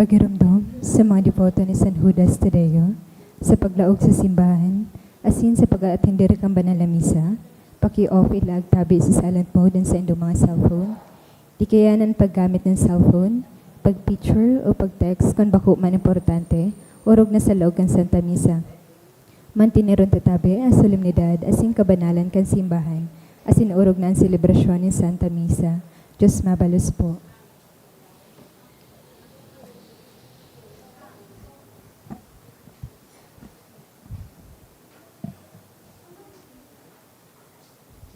Pagiramdam sa mga devoto ni San Judas Tadeo, sa paglaog sa simbahan, asin sa pag-aatindir kang banal na misa, paki-off ilag tabi sa silent mode sa inyong mga cellphone, di kayanan paggamit ng cellphone, pag-picture o pag-text kung bako man importante, urog na sa loob ng Santa Misa. Mantiniron tatabi ang solemnidad asin kabanalan kan simbahan, asin urog na ang selebrasyon ng Santa Misa. Diyos mabalos po.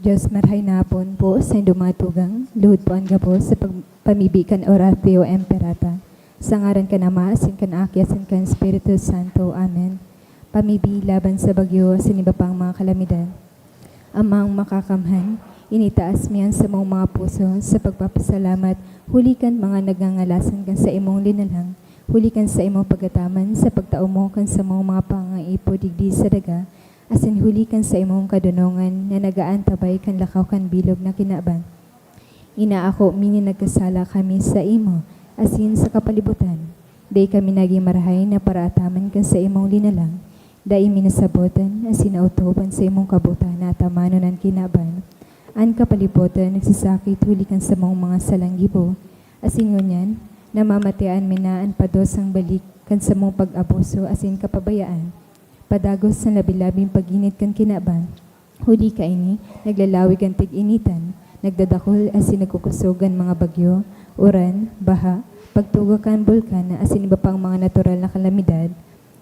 Diyos marhay napon po sa dumatugang, luhod po ang gapo sa pagpamibikan Oratio Emperata. Sa ngaran ka na maasin kan Aki, asin kan Espiritu Santo. Amen. Pamibi laban sa bagyo, asin iba pang mga kalamidad. Amang makakamhan, initaas miyan sa mong mga puso sa pagpapasalamat, hulikan mga nagangalasan kan sa imong linalang, hulikan sa imong pagataman sa pagtao mo kan sa mga pangaipo digdi sa daga, asin hulikan sa imong kadunongan na nagaantabay kan lakaw kan bilog na kinaban. Inaako mini nagkasala kami sa imo, asin sa kapalibutan. Day kami naging marahay na paraataman kan sa imong linalang. Day minasabotan, asin nautoban sa imong kabutan na tamano ng kinaban. An kapalibutan, nagsasakit hulikan sa mga salanggibo. Asin ngunyan, namamatian minaan pados ang balik kan sa mong pag-abuso, asin kapabayaan. Padagos sa labi-labing pag-init kan kinaban. Huli ka ini, naglalawig ang tig-initan, nagdadakol asin nagkukusugan mga bagyo, uran, baha, pagtuga kan bulkan asin iba pang mga natural na kalamidad.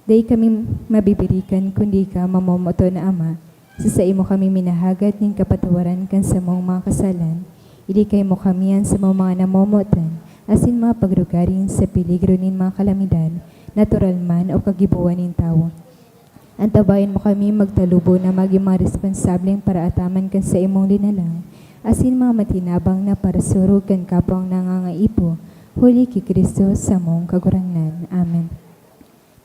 Day kami mabibirikan kundi ka mamomoto na Ama. Sa imo kami minahagad ning kapatawaran kan sa mong mga kasalan. Ili kay mo kamiyan sa mga namomotan, asin mga pagrugarin sa peligro nin mga kalamidad, natural man o kagibuan nin tao. Antabayan mo kami magtalubo na maging mga responsableng para ataman kan sa imong linalang, asin mga matinabang na para surog kan kapang nangangaipo, huli ki Kristo sa mong kagurangnan. Amen.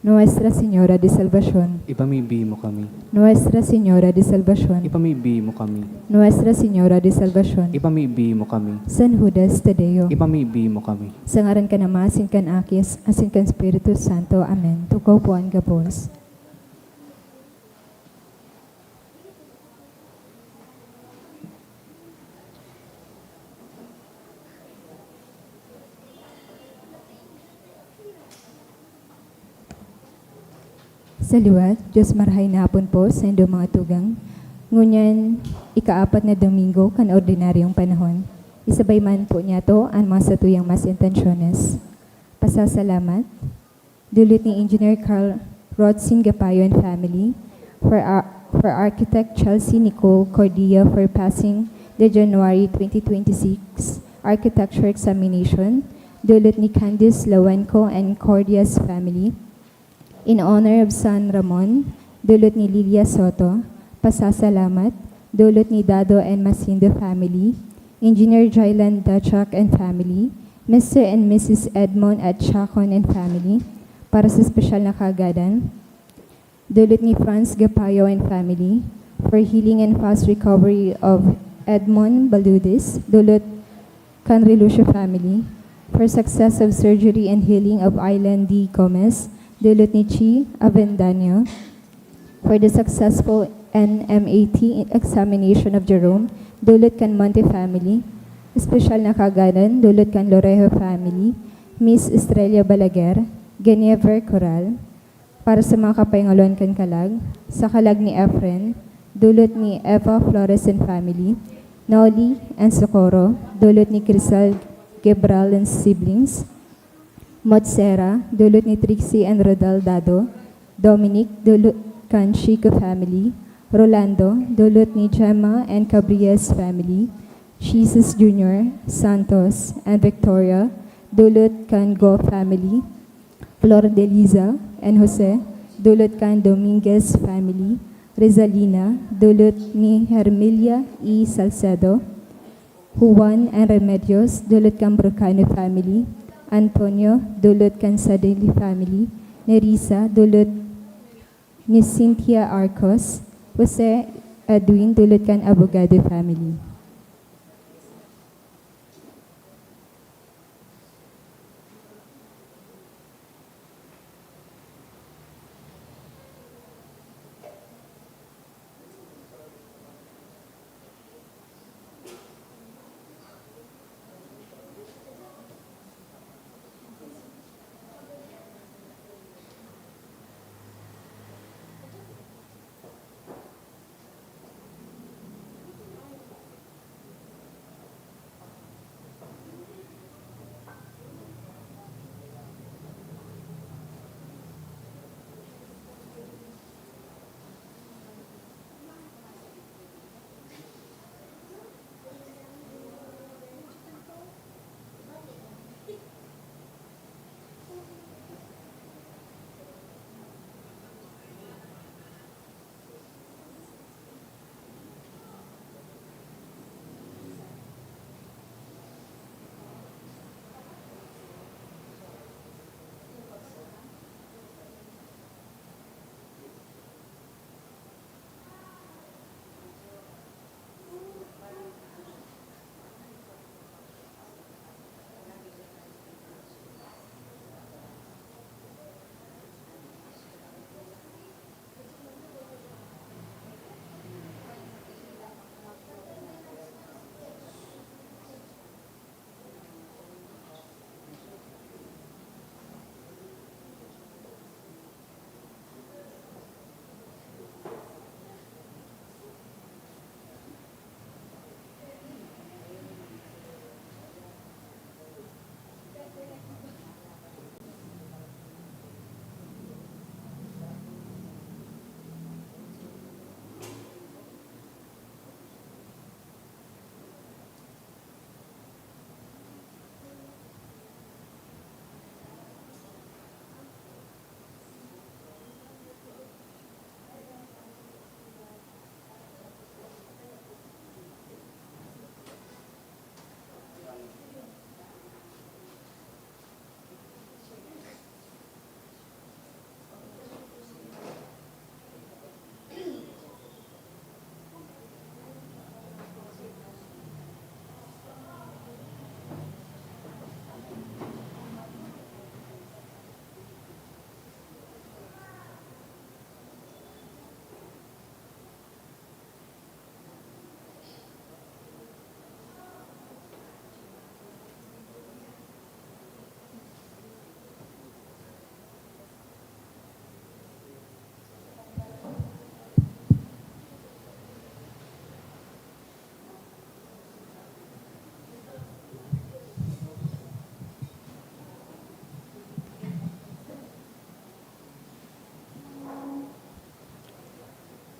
Nuestra Señora de Salvación, Ipamibi mo kami. Nuestra Señora de Salvación, Ipamibi mo kami. Nuestra Señora de Salvación, Ipamibi mo kami. San Judas Tadeo, Ipamibi mo kami. sa ngaran ka na maasin kan Akis, asin kan Espiritu Santo. Amen. Tukaw po ang gabos. Sa liwat, Diyos marhay na hapon po sa inyong mga tugang. Ngunyan, ikaapat na Domingo kan ordinaryong panahon. Isabay man po niya to ang mga satuyang mas intensyones. Pasasalamat. Dulot ni Engineer Carl Rotzin Gapayo and family, for Architect Chelsea Nicole Cordia for passing the January 2026 architecture examination. Dulot ni Candice Lawenco and Cordia's family. In honor of San Ramon, dulot ni Lilia Soto. Pasasalamat, dulot ni Dado and Masindo family, Engineer Jailan Dachak and family, Mr. and Mrs. Edmond at Chacon and family, para sa espesyal na kaagadan, dulot ni Franz Gapayo and family, for healing and fast recovery of Edmond Baludis, dulot Canrelucio family, for success of surgery and healing of Island D. Gomez, dulot ni Chi Avendaño, for the successful NMAT examination of Jerome, dulot kan Monte family, espesyal na kagadan, dulot kan Lorejo family, Miss Estrella Balaguer, Genever Coral, para sa mga kapaingalon kan kalag, sa kalag ni Efren, dulot ni Eva Flores and family, Noli and Socorro, dulot ni Crisal Gebral and siblings, Motsera, dulot ni Trixie and Rodal Dado, Dominic, dulot kan Chico family, Rolando, dulot ni Gemma and Cabrias family, Jesus Jr., Santos, and Victoria, dulot kan Go family, Flor de Liza and Jose, dulot kan Dominguez family, Rizalina, dulot ni Hermilia E. Salcedo, Juan and Remedios, dulot kan Brocano family, Antonio, dulot kan Sadeli family, Nerissa, dulot ni Cynthia Arcos, Jose Edwin, dulot kan Abogado family.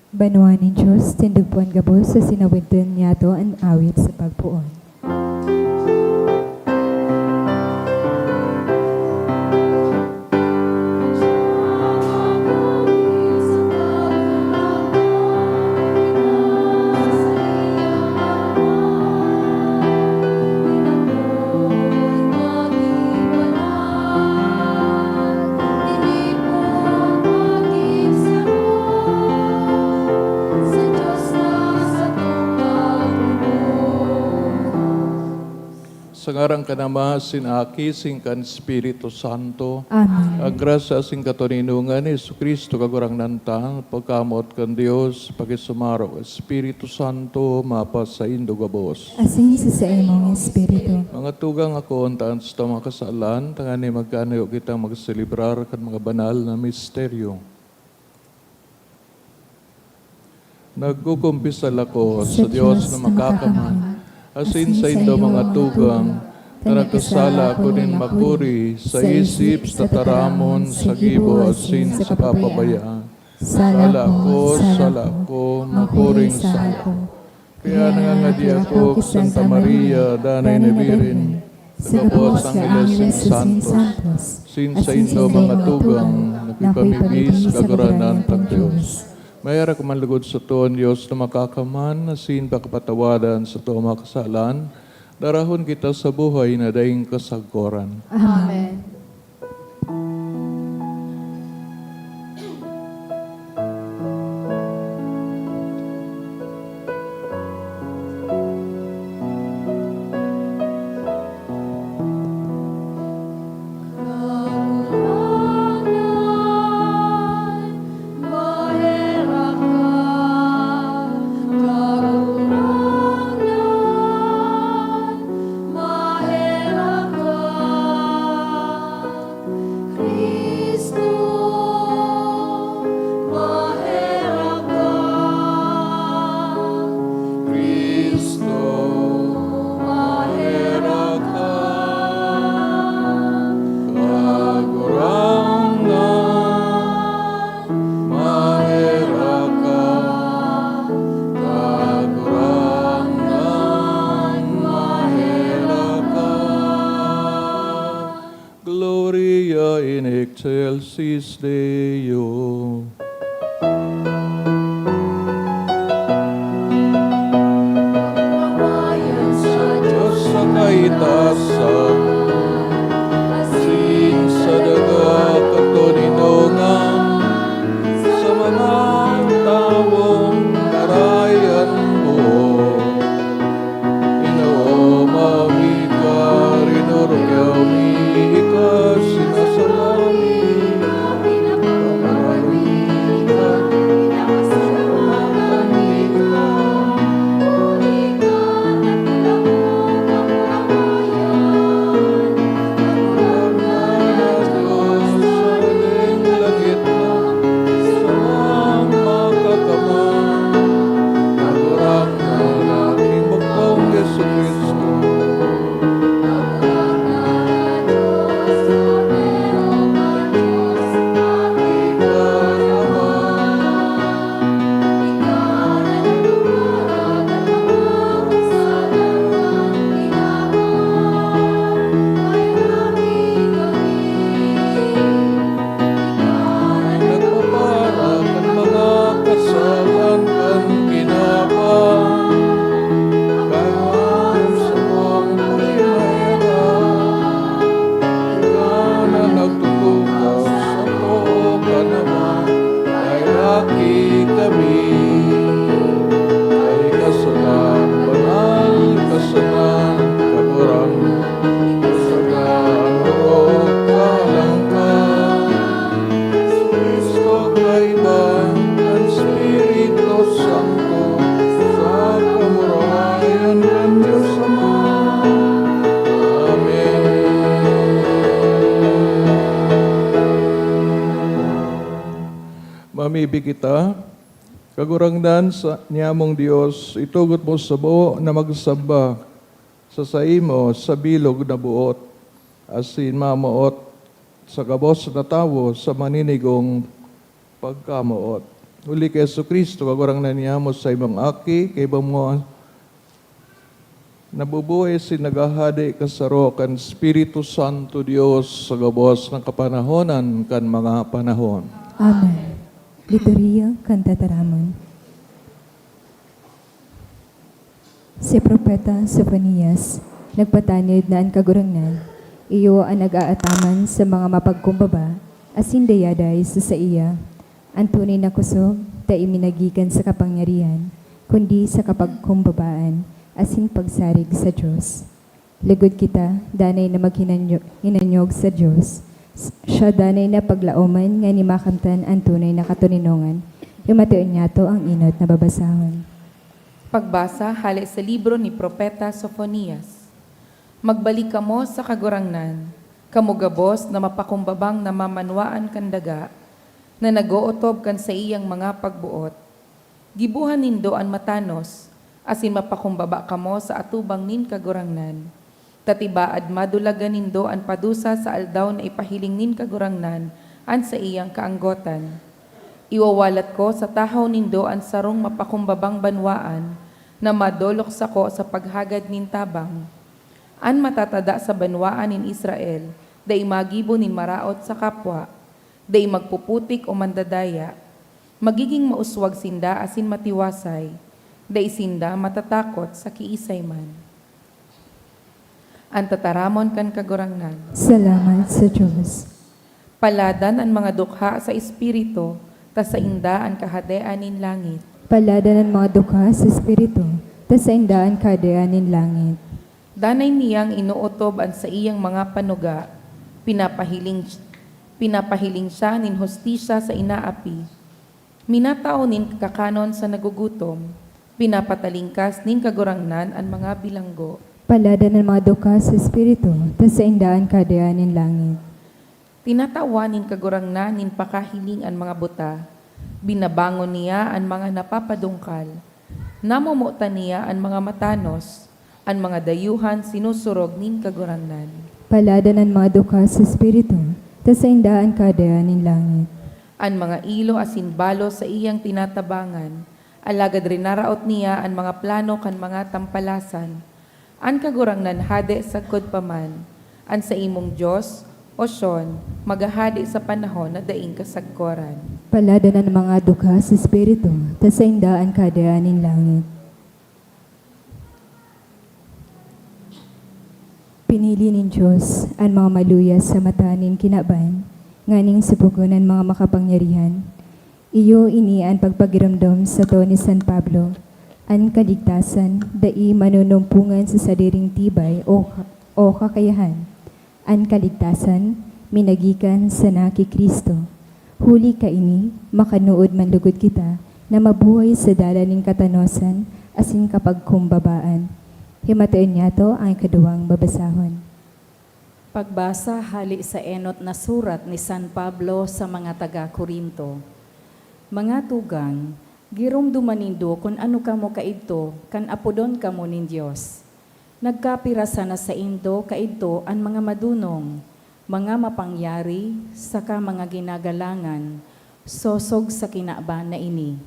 Banuanin Diyos, tindugpuan gabos sa sinawidon niya to ang awit sa pagpuon. Sa ngarang kanama, sinaki, singkan Espiritu Santo, Amen. ang grasya sing katoninungan ni Jesucristo kagurang nantang, pagkamot kan Dios, pagisumaro, Espiritu Santo, mapa sa indugabos. Asin sa imong Espiritu. Mga tugang ako, antaan sa mga kasalan, tangani magkanayo kita magselebrar kan mga banal na misteryo. Nagkukumpisal ako sa Diyos na makakaman, asin sa indo mga tugang, tarakasala ko din makuri, sa isip, sa taramon, sa gibo, asin sa kapabayaan. Sala ko, makuring sa ako. Kaya nangangadi ako, Santa Maria, Danay na Birin, nagabot ang Ilasing Santos, sin sa indo mga tugang, nakipamibis kaguranan ng Diyos. Mayara ko manlugod sa tuon, Diyos na makakaman, asin pakapatawadan sa tuong mga kasalan, darahon kita sa buhay na daing kasagkoran. Amen. Gloria in excelsis Deo. Sa Diyos sa kaitasan, asin sa daga katoninungan, sa mga tawong narayan mo, Ginoo mawika, rinuryaw mi ka, sinasalami, pamarika, pamanika, Diyos sa aling langit na, sa makakaman, nagurang na aking bugtong Yesu Cristo. Nagpapara kan mga kasalan kan ginapang, kayaman sa mong primera, ikaw na nagtutugaw sa loob ka naman, kay laki kami, kay kasalan, banal kasalan, kagurang, kasalan, roog kalangkan. Kristo kaiban ang Espiritu Santo sa kamurayan ng Diyos Ama. Amen. Mamibig kita, kagurangdan sa niyamong Diyos, itugot mo sa buo na magsamba sa saimo sa bilog na buot, asin mamuot sa kabos na tawo sa maninigong pagkamuot. Uli kay Yesu Kristo, kagurang na niya mo sa ibang aki, kay ibang mo nabubuhay nagahadi kasaro kan Espiritu Santo Dios sa gabos ng kapanahonan kan mga panahon. Amen. Liturgia kan tataramon. Si Propeta Soponias, nagpatanid na ang kagurangnan, iyo ang nag-aataman sa mga mapagkumbaba, asin dayaday sa iya. Ang tunay na kusog, da iminagikan sa kapangyarihan, kundi sa kapagkumbabaan, asin pagsarig sa Diyos. Lugod kita, danay na maghinanyog sa Diyos. Siya danay na paglaoman nga ni makamtan ang tunay na katuninongan. Yumatuin niya to ang inot na babasahon. Pagbasa hali sa libro ni Propeta Soponias. Magbalik kamo sa kagurangnan, kamugabos na mapakumbabang namamanwaan kandaga, na nag-ootob kan sa iyang mga pagbuot. Gibuhan nindo ang matanos, asin mapakumbaba kamo sa atubang nin kagurangnan. Tatibaad madulagan nindo ang padusa sa aldaw na ipahiling nin kagurangnan an sa iyang kaanggotan. Iwawalat ko sa tahaw nindo ang sarong mapakumbabang banwaan na madolok sako sa paghagad nin tabang. An matatada sa banwaan nin Israel, da imagibo nin maraot sa kapwa, da magpuputik o mandadaya, magiging mauswag sinda asin matiwasay, da isinda matatakot sa kiisay man. Ang tataramon kan kagurangnan. Salamat sa Diyos. Paladan ang mga dukha sa espiritu, ta sa inda ang kahadean nin langit. Palada ng mga dukha sa Espiritu, tas sa indaan kadeanin langit. Danay niyang inuotob ang sa iyang mga panuga, pinapahiling siya nin hostisya sa inaapi. Minatao nin kakanon sa nagugutom, pinapatalingkas nin kagurangnan ang mga bilanggo. Palada ng mga dukha sa Espiritu, tas sa indaan kadeanin langit. Tinatawan nin kagurangnan nin pakahiling ang mga buta, binabangon niya ang mga napapadungkal, namumutan niya ang mga matanos, ang mga dayuhan sinusurog nin kagurangnan. Palada ng mga dukha sa Espiritu, tas sa indaan kadeanin langit. Ang mga ilo asin balo sa iyang tinatabangan, alagad rinaraot niya ang mga plano kan mga tampalasan. Ang kagurangnan hade sa paman, ang sa imong Diyos, o Sion, magahadi sa panahon na daing kasagkoran. Palada ng mga dukha sa Espiritu, tas sa indaan kadeanin langit. Pinili nin Diyos ang mga maluyas sa mata nin kinaban, nganing supugunan mga makapangyarihan. Iyo ini ang pagpagiramdam sa to ni San Pablo, ang kaligtasan, dai manunumpungan sa sadiring tibay o kakayahan. Ang kaligtasan, minagikan sa naki Kristo. Huli ka ini, makanuod man lugod kita, na mabuhay sa dalaning katanosan, asin kapag kumbabaan. Himatain niya to ang kaduwang babasahon. Pagbasa hali sa enot na surat ni San Pablo sa mga taga-Korinto. Mga tugang, girumduman nindo kung ano kamo kaidto, kan apodon kamo nin Diyos. Nagkapirasa na sa indo kaidto ang mga madunong, mga mapangyari, saka mga ginagalangan, sosog sa kinaban na ini.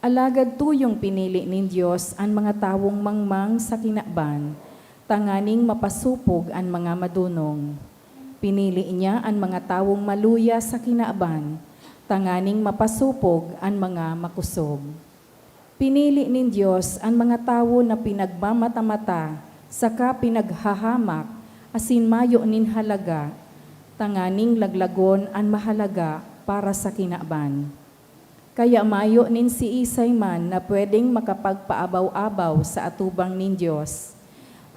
Alagad tuyong pinili nin Diyos ang mga tawong mangmang sa kinaban, tanganing mapasupog ang mga madunong. Pinili niya ang mga tawong maluya sa kinaban, tanganing mapasupog ang mga makusog. Pinili nin Diyos ang mga tawo na pinagmamata-mata, saka pinaghahamak, asin mayo nin halaga, tanganing laglagon ang mahalaga para sa kinaban. Kaya mayo nin si Isay man na pwedeng makapagpaabaw-abaw sa atubang nin Diyos.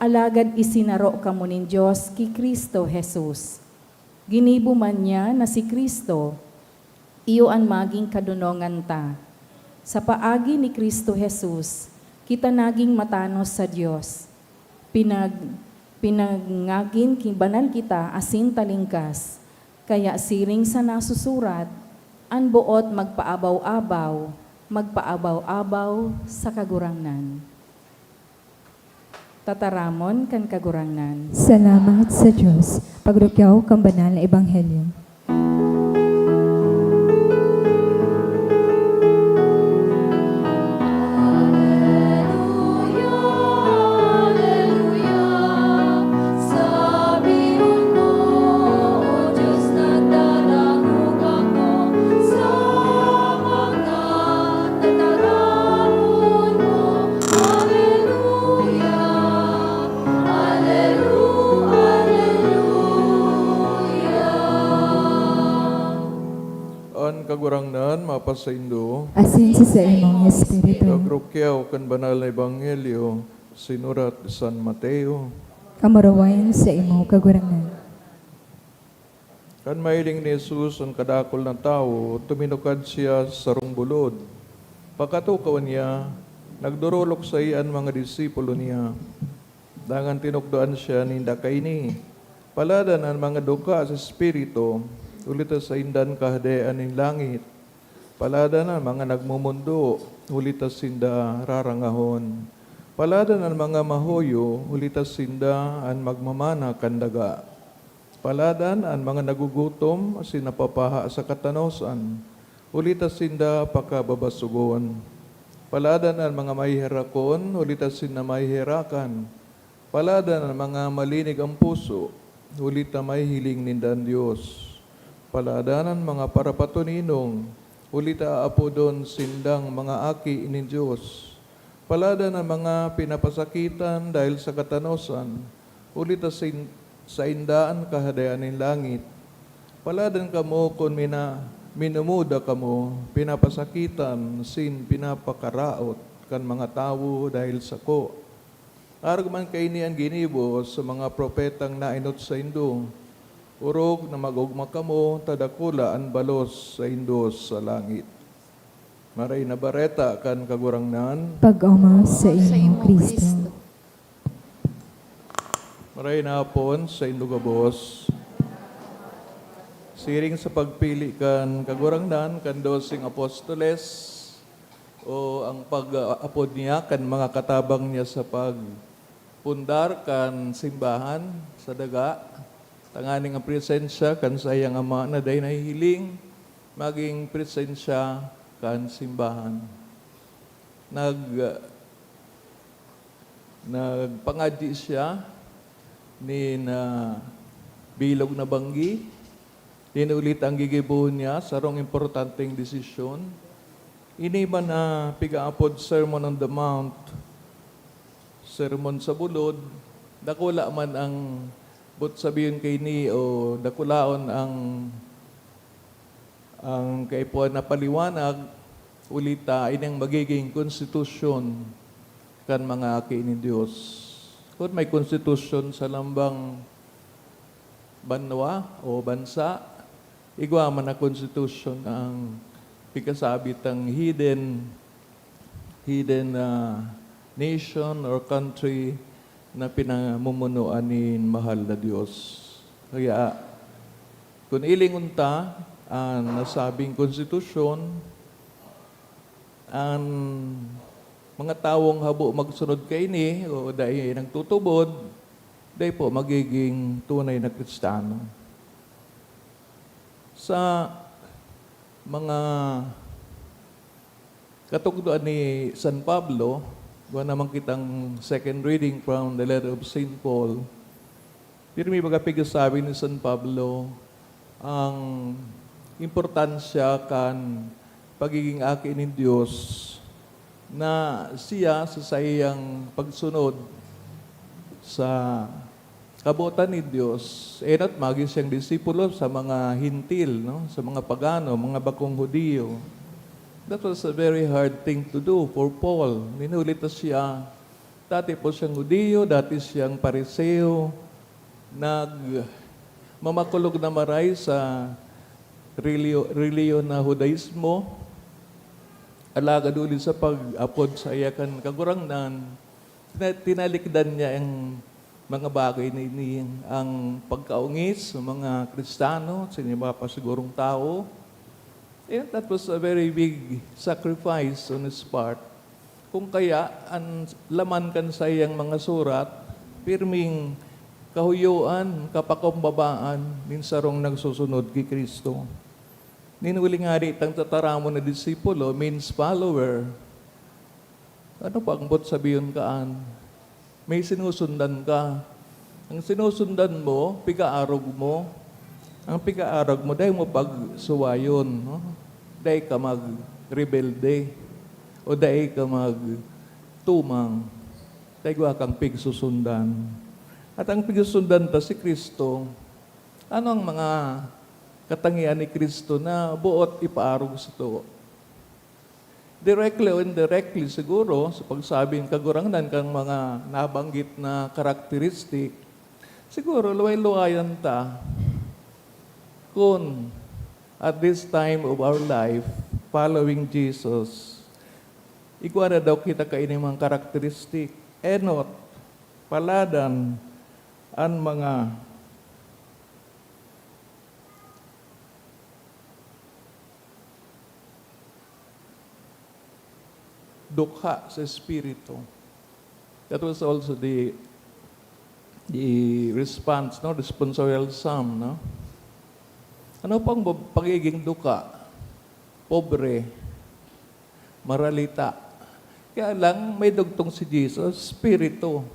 Alagad isinaro kamo nin Diyos ki Kristo Jesus. Ginibo man niya na si Kristo, iyo ang maging kadunongan ta. Sa paagi ni Kristo Jesus, kita naging matanos sa Diyos. Pinangagin kibanan kita asin talingkas. Kaya siring sa nasusurat, ang buot magpaabaw-abaw sa kagurangnan. Tataramon kan kagurangnan. Salamat sa Diyos. Pagrukyaw kang banal na ebanghelyo. kan kagurangnan, mapasaindo, asin sa imong espiritu. kagrukyaw kan banal na ebanghelyo, sinurat ni San Mateo. Kamurawayan sa imo kagurangan. Kan mahiling ni Jesus ang kadakol ng tao, tuminukad siya sa rungbulod. Pagkatukaw niya, nagdurulok sa iyan mga disipulo niya. Dangan tinukdoan siya ninda kaini. Paladan ang mga duka sa espiritu, ulita sa indan kahadean ng langit. Paladan ang mga nagmumundo, ulita sinda rarangahon. Paladan ang mga mahoyo, ulita sinda ang magmamana kandaga. Paladan ang mga nagugutom, sinapapaha sa katanosan, ulita sinda pakababasugon. Paladan ang mga mahihirakon, ulita sinda mahihirakan. Paladan ang mga malinig ang puso, ulita may hiling nindan Diyos. Paladanan mga parapatuninong, ulita apodon sindang mga aki ni Diyos. Paladan ang mga pinapasakitan dahil sa katanosan, ulita sa indaan kahadayan ng langit. Paladan kamo kung minumuda kamo, pinapasakitan, pinapakaraot kan mga tao dahil sa ko. Aragman kay niyan ginibo sa mga propetang nainot sa indo, urog na magugma kamo, tadakula ang balos sa indos sa langit. Maray na bareta kan kagurangnan, Pag-oma sa imo Kristo. maray na hapon sa indugabos. Siring sa pagpili kan kagurangnan, kan 12 apostoles, o ang pag-apod niya kan mga katabang niya sa pagpundar kan simbahan sa daga, tanganing ang presensya kan sayang ama na day nahihiling, maging presensya kan simbahan. Nagpangadyi siya ni na bilog na banggi, dinulit ang gigibuhon niya sa rong importanteng desisyon. Ini man na pigaapod Sermon on the Mount, sermon sa bulod, dakula man ang but sabihin kay ni o dakulaon ang kaipuan na paliwanag, ulita inang magiging konstitusyon kan mga aki ni Diyos. Kung may konstitusyon sa lambang banwa o bansa, igwa man na konstitusyon ang pikasabit ang hidden nation or country na pinamumunuan ni mahal na Diyos. Kaya, kung ilingunta ang nasabing konstitusyon, ang mga tawong habo magsunod kay ni o dahil nagtutubod, dahil po magiging tunay na Kristiyano. Sa mga katugduan ni San Pablo, gawa naman kitang second reading from the letter of St. Paul, pirmi magapigasabi ni San Pablo ang importansya kan pagiging aki ni Diyos na siya sa sayang pagsunod sa kabutan ni Diyos, at maging siyang disipulo sa mga hintil, no? Sa mga pagano, mga bakong Hudiyo. That was a very hard thing to do for Paul. Ninulit na siya, dati po siyang Hudiyo, dati siyang Pariseo, mamakulog na maray sa reliyon na Judaismo, alagad ulit sa pag-apod sa iyakan kagurangnan, tinalikdan niya ang mga bagay na ini, ang pagkaungis sa mga Kristiyano, sa iba pa sigurong tao. And that was a very big sacrifice on his part. Kung kaya, ang laman kan sa iyang mga surat, pirming kahuyuan, kapakumbabaan, minsarong nagsusunod kay Kristo. Ninuling nga rin, tataramo na disipulo means follower. Ano pa ang bot sabihin kaan? May sinusundan ka. Ang sinusundan mo, pigaarog mo. Ang pigaarog mo, dahil mo pagsuwayon. No? Dahil ka mag-rebelde. O dahil ka mag-tumang. Dahil kang pigsusundan. At ang pigsusundan ta si Kristo, ano ang mga katangian ni Kristo na buot ipaarog sa to. Directly o indirectly siguro, sa pagsabing kagurangnan kang mga nabanggit na karakteristik, siguro luway-luwayan ta kung at this time of our life, following Jesus, igual na daw kita kainin mga karakteristik, enot, paladan, ang mga dukha sa Espiritu. That was also the response, no? Responsorial psalm, no? Ano pang pagiging dukha? Pobre, maralita. Kaya lang, may dugtong si Jesus, Espiritu.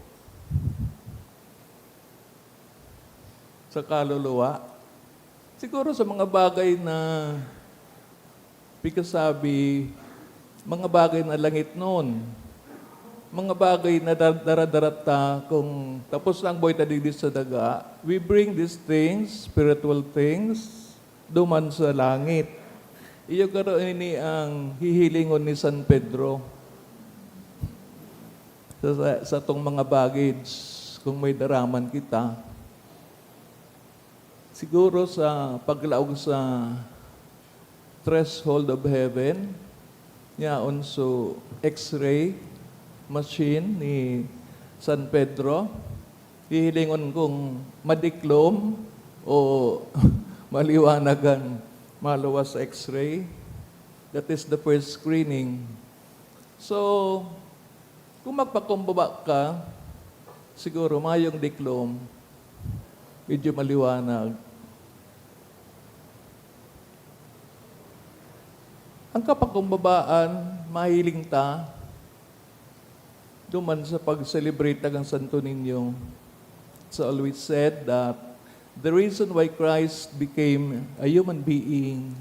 Sa kaluluwa. Siguro sa mga bagay na pikasabi, mga bagay na langit noon, mga bagay na daradarata kung tapos lang boy tadigdis sa daga, we bring these things, spiritual things, duman sa langit. Iyo karoon ini ang hihilingon ni San Pedro sa tong mga baggage kung may daraman kita. Siguro sa paglaog sa threshold of heaven, yaon so X-ray machine ni San Pedro, hihilingon kong madiklom o maliwanagan maluwas sa X-ray. That is the first screening. So, kung magpakumbaba ka, siguro mayong diklom, medyo maliwanag. Ang kapakumbabaan, mahiling ta, duman sa pag-celebrate ng Santo Niño. It's always said that the reason why Christ became a human being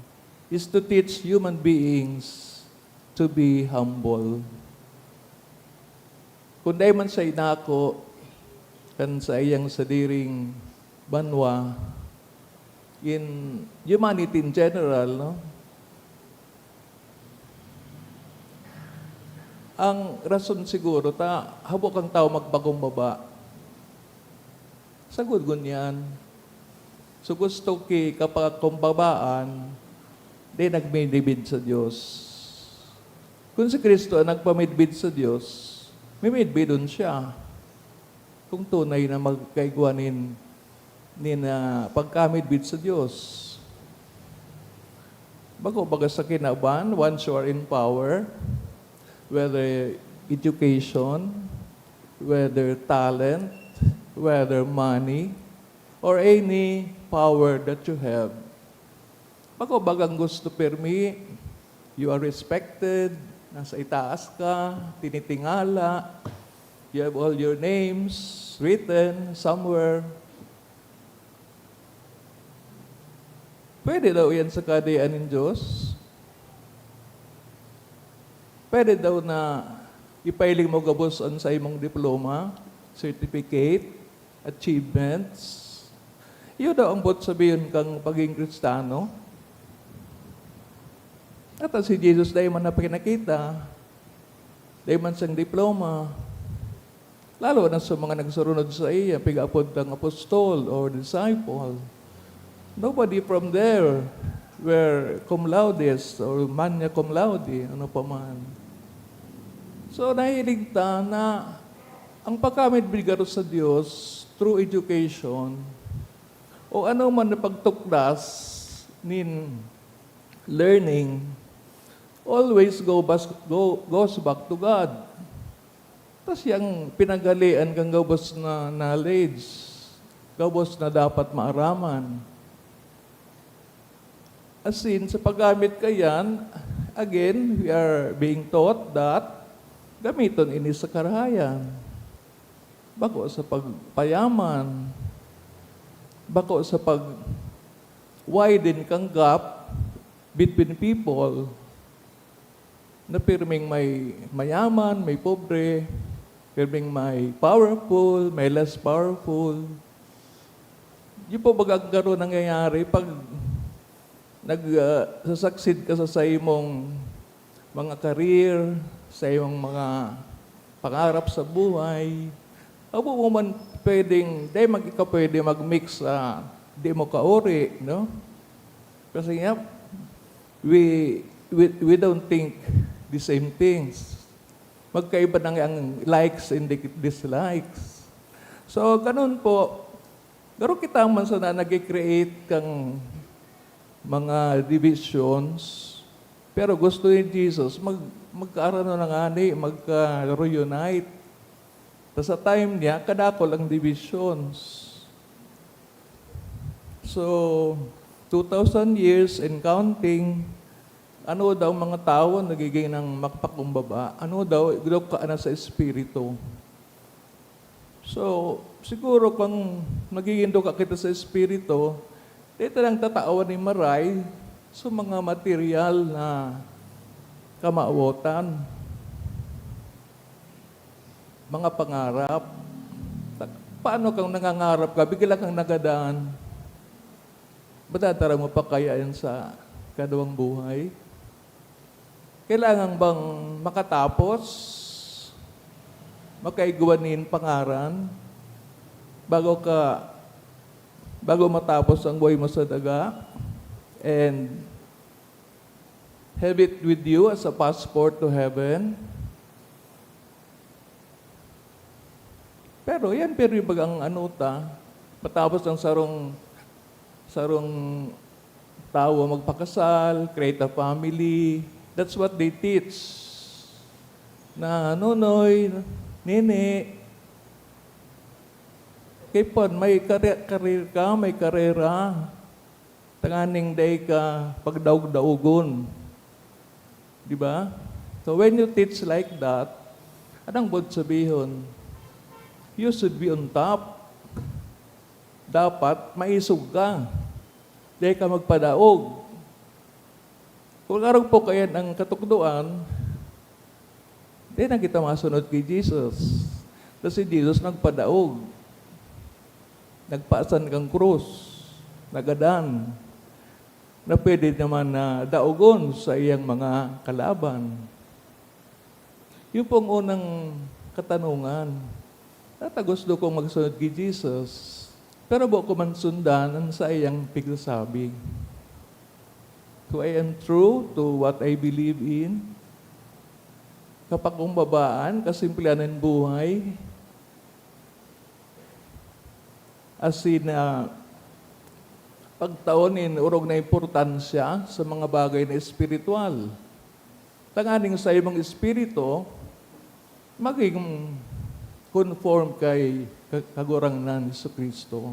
is to teach human beings to be humble. Kung dahil man sa inako, kan sa iyang sadiring banwa, in humanity in general, no? Ang rason siguro, habok ang tao magpakumbaba. Sagod ganyan. So gusto ki kapag kumbabaan, di nagmidibid sa Diyos. Kung si Kristo ang nagpamidbid sa Diyos, may midbidon siya. Kung tunay na magkaiguanin ni na pagkamidbid sa Diyos. Bago baga sa kinaban, once you are in power, whether education, whether talent, whether money, or any power that you have. Bago bagang gusto permi, you are respected, nasa itaas ka, tinitingala, you have all your names written somewhere. Pwede daw yan sa kadayaan ng Diyos. Pwede daw na ipailing mo gabos sa imong diploma, certificate, achievements. Iyo daw ang bot sabihin kang paging Kristiyano. At si Jesus dahil man na pinakita, dahil man siyang diploma, lalo na sa mga nagsurunod sa iya, pig-apod ng apostol or disciple. Nobody from there were cum laudes or magna cum laude, ano pa man. So, nahilig ta na ang pagkamit bigaro sa Diyos through education o ano man na pagtuklas nin learning always goes back to God. Tapos yung pinagalian kang gabos na knowledge, gabos na dapat maaraman. As in, sa paggamit kayan, again, we are being taught that gamiton ini sa karahayan. Bako sa pagpayaman. Bako sa pag-widen kang gap between people na pirming may mayaman, may pobre, pirming may powerful, may less powerful. Di po bagagaro nangyayari pag nagsasucceed ka sa imong mga career, sa imong mga pangarap sa buhay, abo mo man pwedeng, ikaw pwede mag-mix sa di mo kauri, no? Kasi nga, we don't think the same things. Magkaiba na ang likes and dislikes. So, ganun po. Pero kita man sa na nag-create kang mga divisions, pero gusto ni Jesus, magkaroon na nga magka-reunite. Tapos sa time niya, kadako lang divisions. So, 2,000 years and counting, ano daw mga tao nagiging ng makpakumbaba? Ano daw ka na sa espiritu? So, siguro kung magiging ka kita sa espiritu, dito lang tatawan ni Maray sa mga material na kamauotan, mga pangarap. Paano kang nangangarap ka, bigla kang nagadaan, matatara mo pa kaya yan sa kadawang buhay? Kailangan bang makatapos, makaiguanin pangaran, bago matapos ang buhay mo sa daga, and have it with you as a passport to heaven? Pero yan, pero yung bagang matapos ang sarong tao magpakasal, create a family. That's what they teach. Na nonoy, nini, kipon, may karir ka, may karera. Tanganing day ka, pagdaog-daugon. Di ba? So when you teach like that, anong bod sabihon? You should be on top. Dapat maisog ka. Di ka magpadaog. Kung araw po kaya ng katukduan, di na kita masunod kay Jesus. Kasi Jesus nagpadaog. Nagpaasan kang krus. Nagadan. Na pwede naman na daogon sa iyang mga kalaban. Yung pong unang katanungan, gusto kong magsunod kay Jesus, pero buko man sundan ang sa iyang pigsasabi. So I am true to what I believe in. Kapakumbabaan, kasimplihan ng buhay, as in pagtaonin, urog na importansya sa mga bagay na espiritual. Tanganing sa imong espiritu, maging conform kay kagurangnan ni Kristo.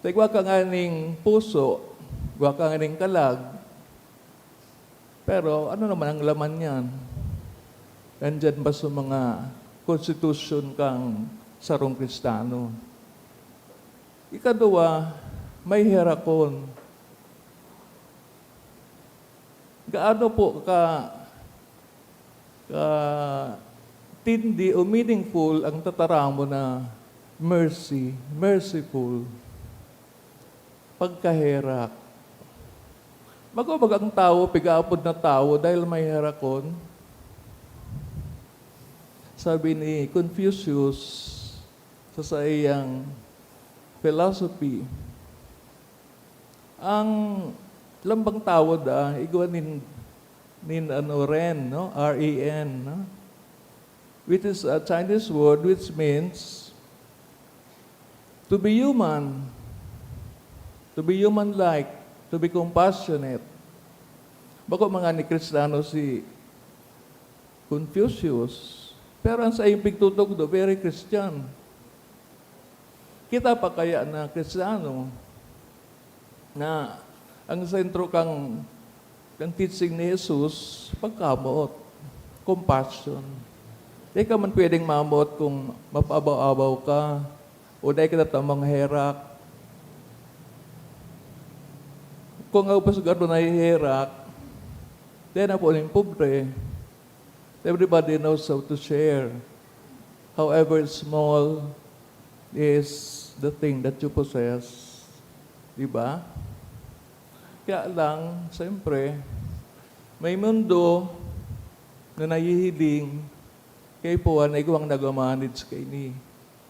Tagwa ka nganing puso, gwa ka nganing kalag, pero ano naman ang laman niyan? Nandyan ba sa mga konstitusyon kang sarong Kristano? Ikaduwa, may herakon. Gaano po ka tindi o meaningful ang tataramo na merciful, pagkaherak. Magubag ang tao, pigaapod na tao dahil may herakon. Sabi ni Confucius sa iyang philosophy, ang lambang tao igwa nin ren, no? R-E-N, no? Which is a Chinese word which means to be human-like, to be compassionate. Bako mga ni Kristiyano si Confucius, pero ang sa iyong pigtutog very Christian. Kita pa kaya na Kristiyano na ang sentro kang teaching ni Jesus, pagkamot, compassion. Di ka man pwedeng mamot kung mapabaw-abaw ka o di ka natamang herak. Kung ang pasagaro na herak, di na po yung pobre. Everybody knows how to share. However small is the thing that you possess. Diba? Kaya lang, siyempre, may mundo na nahihiling kay po na ikaw ang nag-manage kay ni.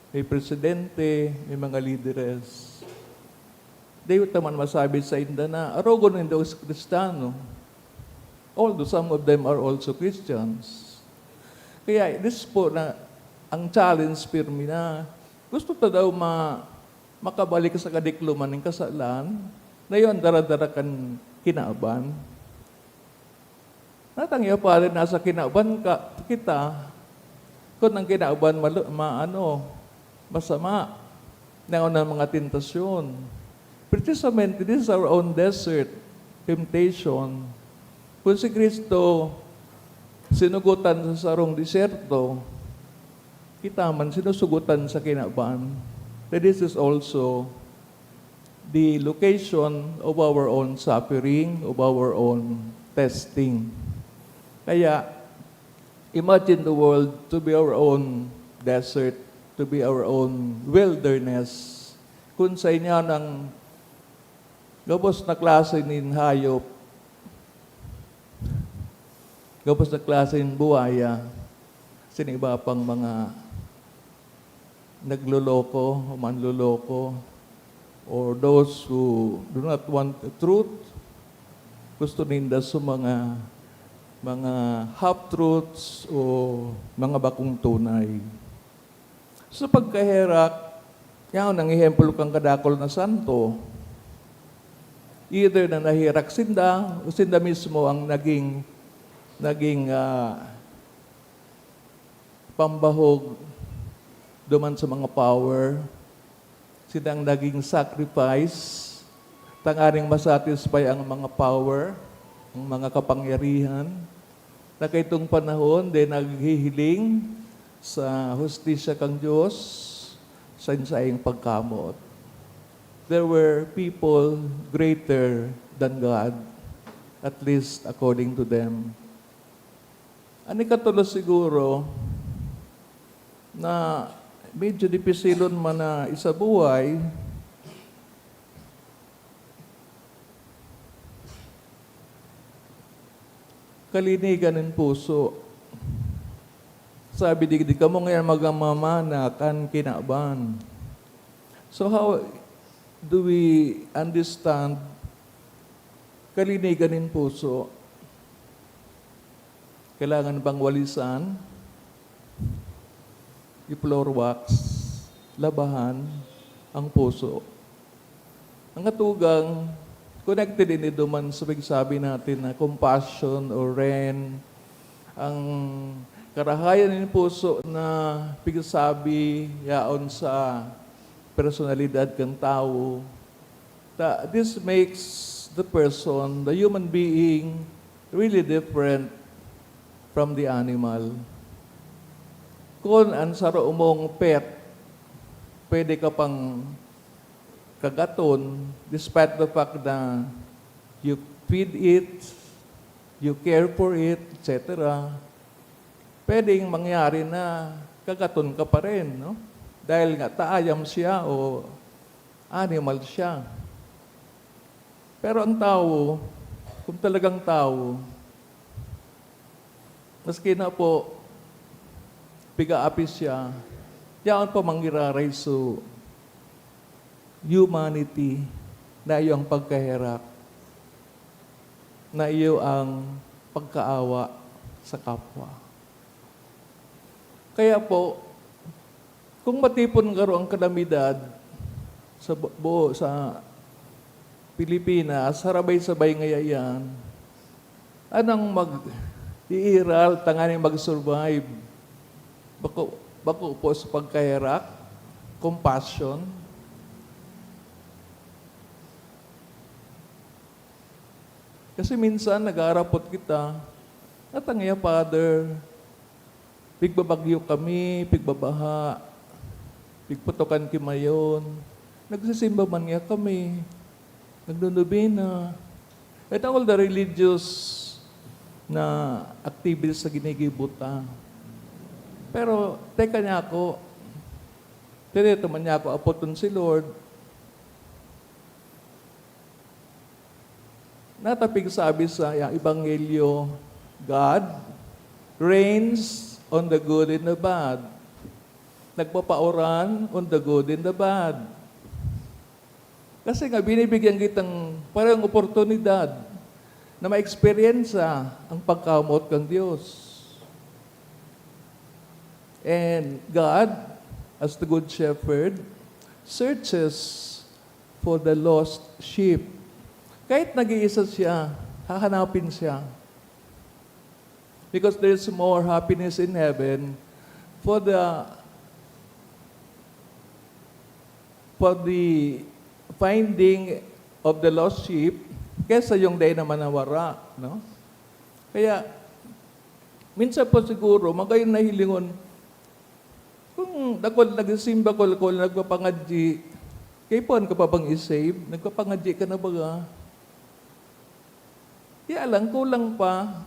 May presidente, may mga leaders. Di taman masabi sa inda na arogon ng daw Kristiyano. Although some of them are also Christians. Kaya this po na ang challenge pirmi na gusto ta daw makabalik sa kadikluman ng kasalan na yun daradara kan kinaaban. Natangya pa rin nasa kinaaban kita kung ang kinaaban masama na ng mga tentasyon. Precisamente, this is our own desert temptation. Kung si Kristo sinugutan sa sarong diserto, kita man sinusugutan sa kinaaban. That this is also the location of our own suffering, of our own testing. Kaya, imagine the world to be our own desert, to be our own wilderness. Kung sa inyo ng gabos na klase nin hayop, gabos na klase nin buhaya, siniba pang mga nagluloko o manluloko, or those who do not want the truth, gusto ninda sa mga half-truths o mga bakong tunay. Sa pagkaherak, yan ang ihemplo kang kadakol na santo. Either na nahirak sinda, o sinda mismo ang naging pambahog duman sa mga power, sinang naging sacrifice, tangaring masatisfy ang mga power, ang mga kapangyarihan, na kay itong panahon, din naghihiling sa hustisya kang Diyos, sa insayang pagkamot. There were people greater than God, at least according to them. Ani katulos siguro, na medyo dipisilon man na isa buhay, kalinigan ng puso. Sabi, di ka mo ngayon magamamana kan kinaban. So how do we understand kalinigan ng puso? Kailangan bang walisan? I-floor wax, labahan ang puso. Ang katugang, connected ini duman sa pagsabi natin na compassion or ren, ang karahayan ng puso na pagsabi yaon sa personalidad ng tao. This makes the person, the human being, really different from the animal. Kung ang saro umong pet, pwede ka pang kagaton, despite the fact na you feed it, you care for it, etc. Pwedeng mangyari na kagaton ka pa rin, no? Dahil nga taayam siya o animal siya. Pero ang tao, kung talagang tao, maski na po, piga-apis siya, yaon pa mangyararay so humanity na iyo ang pagkahirap, na iyo ang pagkaawa sa kapwa. Kaya po, kung matipon garo ang kalamidad sa buo sa Pilipinas, sarabay-sabay ngayon, anong mag-iiral, tanganing mag-survive? Bako po sa pagkahirak, compassion. Kasi minsan nag-aarapot kita, at ang iya, Father, pigbabagyo kami, pigbabaha, pigputokan kimayon, nagsisimba man nga kami, nagdunubina. At all the religious na activities sa ginigibuta. Pero, teka niya ako, tinito man niya ako, apoton si Lord. natapig sabi sa Ebanghelyo, God reigns on the good and the bad. Nagpapauran on the good and the bad. Kasi nga, binibigyan kitang parang oportunidad na ma-experiensa ang pagkamot ng Diyos. And God, as the Good Shepherd, searches for the lost sheep. Kahit nag-iisa siya, hahanapin siya. Because there's more happiness in heaven for the finding of the lost sheep kesa yung day na manawara, no? Kaya, minsan po siguro, magayon na hilingon, kung nagsimba ko, nagpapangadji, kay Pon ka pa bang isave? Nagpapangadji ka na ba? Kaya lang, kulang pa.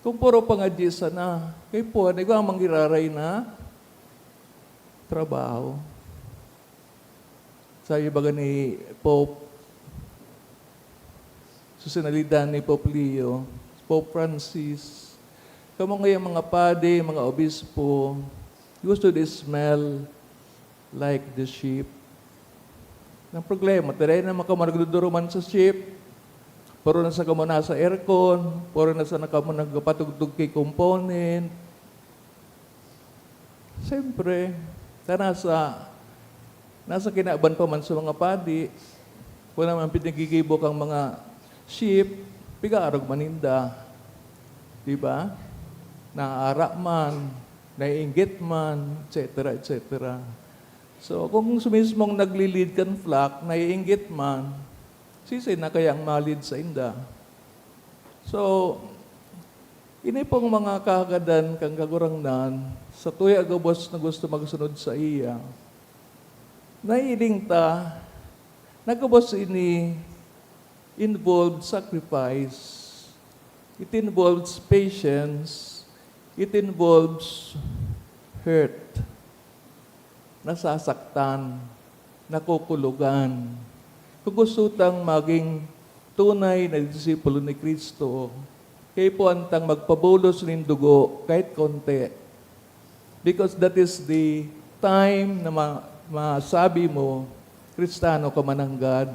Kung puro pangadji sana, kay Pon, ikaw ang manggiraray na trabaho. Sabi baga ni Pope, susunalidan ni Pope Leo, Pope Francis, kamo ngayon mga pade, mga obispo, gusto to smell like the sheep. Ang problema, tayo na makamaragduduruman sa sheep, puro na sa kamo nasa aircon, puro na sa nakamo nagpatugtog kay component. Siyempre, nasa kinaaban pa man sa mga padi, kung naman pinagigibok ang mga sheep, pigarog maninda. Diba? Naara man, naiinggit man, etc., etc. So, kung sumismong naglilid kan flock, naiinggit man, sisi na kayang malid sa inda. So, ini pong mga kagadan kang kagurangnan, sa tuya agabos na gusto magsunod sa iya, naiiling ta, nagabos ini involved sacrifice, it involves patience, it involves hurt, nasasaktan, nakukulugan. Kung gusto tang maging tunay na disipulo ni Kristo, kayo po antang magpabulos ng dugo kahit konti. Because that is the time na masabi mo, Kristano ka man ng God.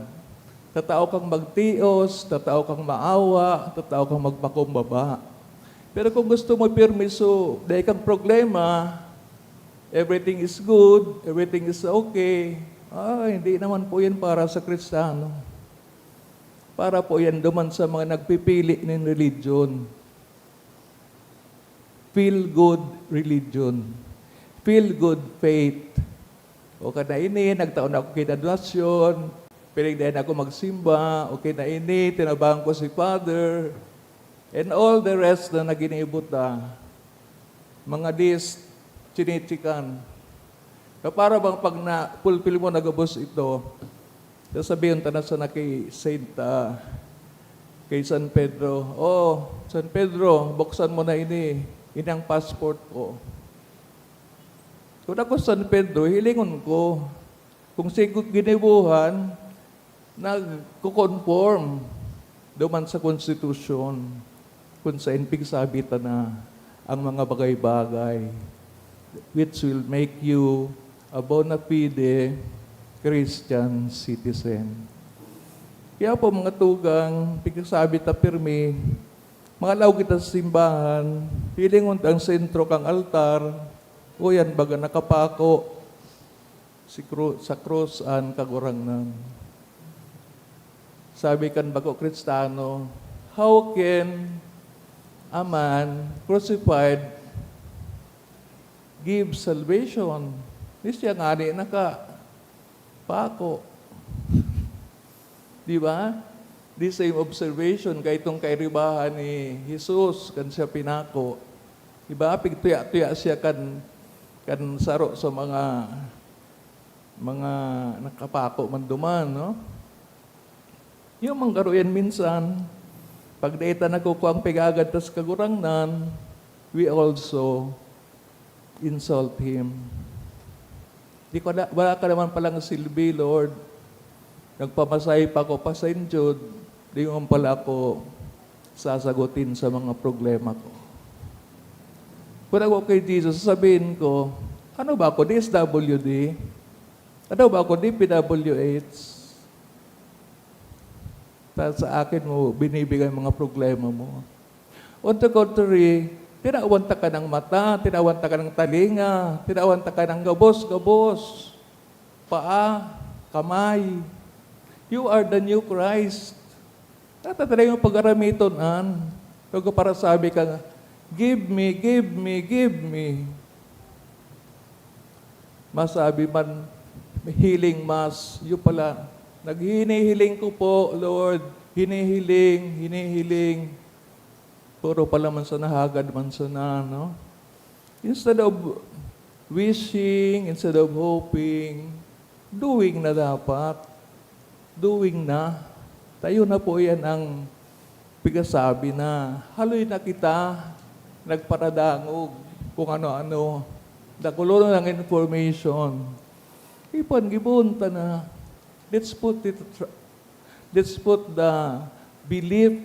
Tatao kang magtios, tatao kang maawa, tatao kang magpakumbaba. Pero kung gusto mo permiso, dahil kang problema, everything is good, everything is okay, hindi naman po yan para sa Kristano. Para po yan duman sa mga nagpipili ng religion. Feel good religion. Feel good faith. O kada ini, nagtaon ako kinadlasyon, pinagdayan ako magsimba, o kina ini, tinabahan ko si Father, and all the rest na naginibuta, mga list, chinichikan. Para bang pag na-fulfill mo, nagabos ito, sasabihin ta na sana kay kay San Pedro, San Pedro, buksan mo na ini ang passport ko. Kung ako San Pedro, hilingon ko, kung sigot ginibuhan, nagko-conform duman sa konstitusyon, kung sa sabi ta na ang mga bagay-bagay which will make you a bona fide Christian citizen. Kaya po mga tugang, pagkasabi ta pirmi, mga law kita sa simbahan, hilingon ang sentro kang altar, o yan baga nakapako sa krus an kagurangnan. Sabi kan bago Kristano, how can a man crucified give salvation? Di siya nga rin nakapako. Di ba? The same observation kay itong kairibahan ni Jesus kan siya pinako. Di ba? Pigtuya-tuya siya kan saro sa mga nakapako man duman, no? Yung mga karuyan minsan, pag daita nakukuha ang pigagad tas kagurangnan, we also insult Him. Wala ka naman palang silbi, Lord. Nagpamasay pa ko pa St. Jude, di mo pala ako sasagutin sa mga problema ko. Kung ako kay Jesus, sasabihin ko, ano ba ako, DSWD? Ano ba ako, DPWH? Tapos sa akin mo, binibigay mga problema mo. On the contrary, tinawanta ka ng mata, tinawanta ka ng talinga, tinawanta ka ng gabos, paa, kamay. You are the new Christ. Tatatry yung pag-aramitonan. Kung para sabi ka, give me, give me, give me. Masabi man, healing mass, yung pala, naghinihiling ko po, Lord, hinihiling. Puro pala man sa nahagad man sa na, no? Instead of wishing, instead of hoping, doing na dapat. Doing na. Tayo na po yan ang pigasabi na haloy na kita, nagparadangog kung ano-ano. Dakulo ng information. Gibunta na. Let's put the belief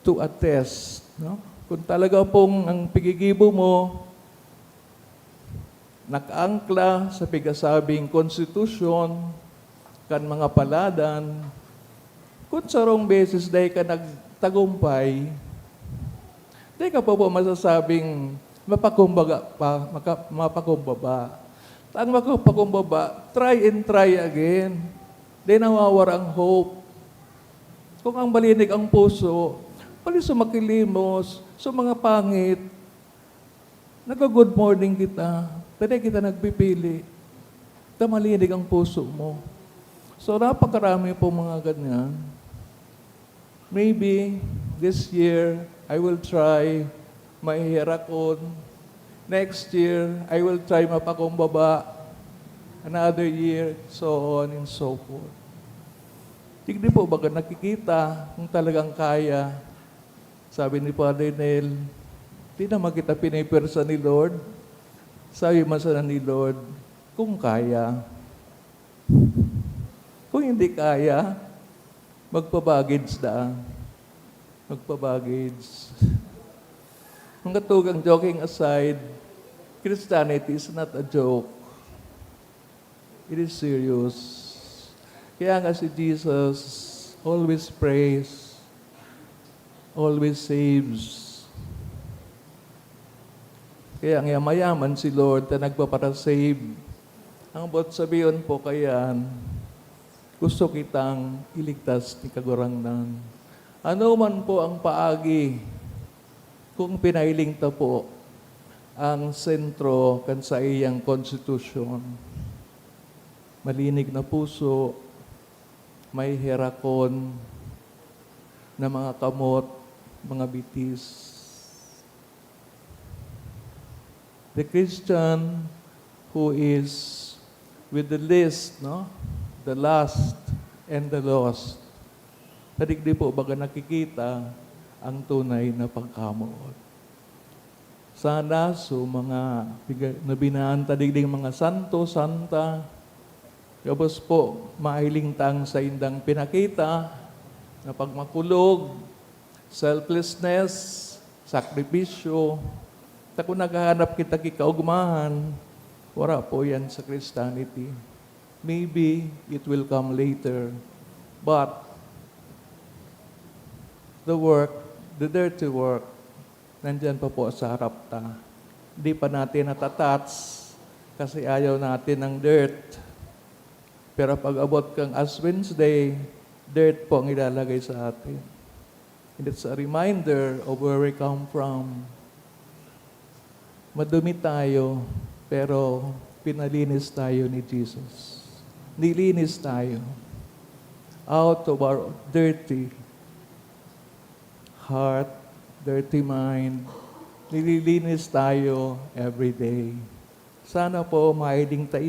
to a test. No? Kung talaga pong ang pigigibo mo, nakaangkla sa pigasabing konstitusyon, kan mga paladan, kung sarong beses dahi ka nagtagumpay, dahi ka pa po masasabing mapakumbaba. Ang mapakumbaba, try and try again. Di nawawara ang hope. Kung ang balinig ang puso, pali sumakilimos, sa mga pangit, nag-good morning kita, tadi kita nagpipili, malinig ang puso mo. So, napakarami po mga ganyan. Maybe, this year, I will try mahihirakon. Next year, I will try mapakumbaba. Another year, so on and so forth. Tignan po baga nakikita kung talagang kaya. Sabi ni Father Nel, di naman kita pinipirsa ni Lord. Sabi man sana ni Lord, kung kaya. Kung hindi kaya, magpabaggage na. Magpabaggage. Ang katugang joking aside, Christianity is not a joke. It is serious. Kaya nga si Jesus always prays, always saves. Kaya nga mayaman si Lord na nagpaparasave. Ang bot sabihin po kayan, gusto kitang iligtas ni kagurangnan. Ano man po ang paagi, kung pinailing ta po ang sentro kan sa iyang konstitusyon. Malinig na puso, may herakon na mga kamot, mga bitis. The Christian who is with the least, no? The last and the lost. Tadigdi po baga nakikita ang tunay na pagkamuot. Sana so mga nabinaan tadigding mga santo, santa, kapos po mailing tang sa indang pinakita na pagmakulog, selflessness, sakripisyo. Kung naghahanap kita kikaugmahan, wala po yan sa Christianity. Maybe it will come later. But the work, the dirty work, nandyan pa po sa harap ta. Di pa natin natatats kasi ayaw natin ng dirt. Pero pag abot kang Ash Wednesday, dirt po ang ilalagay sa atin. And it's a reminder of where we come from. Madumi tayo, pero pinalinis tayo ni Jesus. Nilinis tayo out of our dirty heart, dirty mind. Nililinis tayo every day. Sana po mailing tayo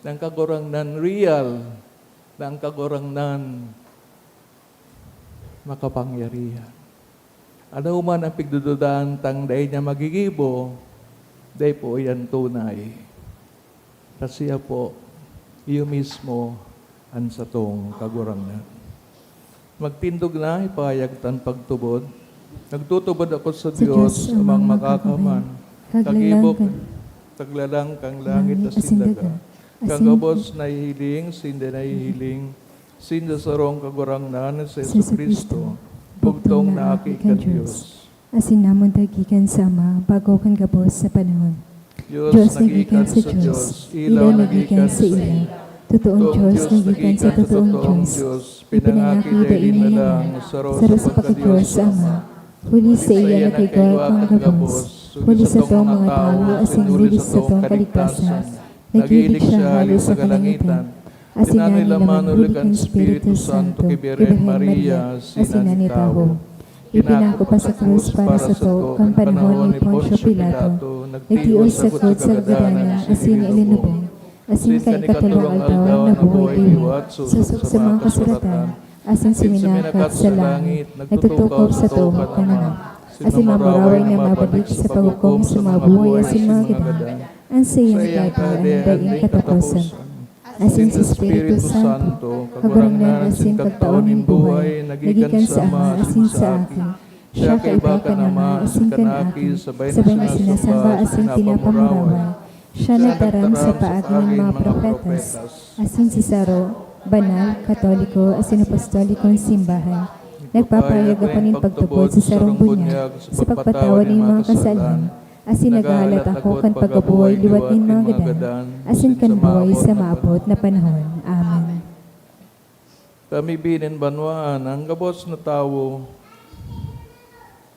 ng kagurangnan real, ng kagurangnan makapangyarihan. Ano man ang pigdududan tang day niya magigibo, day po yan tunay. Kasi po, iyo mismo ang satong kagurangnan. Magtindog na, ipahayag tan pagtubod. Nagtutubod ako sa Diyos, amang makakaman. Kagibok, taglalang kang langit na sindaga. Kang abos na hihiling, sinda na hihiling. Sinda sarong kagurangnan sa Yesu Kristo. Bugtong na aki ka Diyos. Asin namon dagikan sama, bago kan gabos sa panahon. Diyos nagikan sa Diyos, ilaw nagikan sa ilaw. Totoong Diyos, nagikan sa totoong Diyos. Pinangaki dahil na lang, saro sa pagka-Diyos Ama. Huli sa iya nakigaw ang gabos. Huli sa tong mga tao, asing lilis sa tong kaligtasan. Nag-ilig siya halos sa kalangitan. Asin na nilaman ulit ang Espiritu Santo, kay Birhen Maria, sina ni Taho. Ipinako pa sa krus para sa to, kang panahon ni Poncio Pilato. Nagtios sa krus sa kagadanan, asin ilinubong. Asin ka ikatulong aldaw na buhay liwat, susok sa mga kasuratan, asin siminakat sa langit, nagtutukob sa tuhok ka na. Asin mamuraway na mabalik sa paghukom sa mga buhay, asin mga gadan, ang sayang gagawin ang daing katapusan. Asin sa Espiritu Santo, kagurangnan asin kagtaonin buhay, nagikan sa Ama, asin sa akin. Siya kaiba ka nama, asin kanaki, sabay na sinasamba, asin pinapamuraway. Siya nagdarang sa paagi ng mga propetas, asin si Saro, banal, katoliko, asin apostolikong simbahan. Nagpapahayag pa nin pagtubod sa sarong bunyag, sa pagpatawad ng mga kasalanan, asin naghahalat ako kan pagkabuhay liwat nin mga gadan, asin kan buhay sa maabot na panahon. Amen. Kami binin banwaan, ang gabos na tao,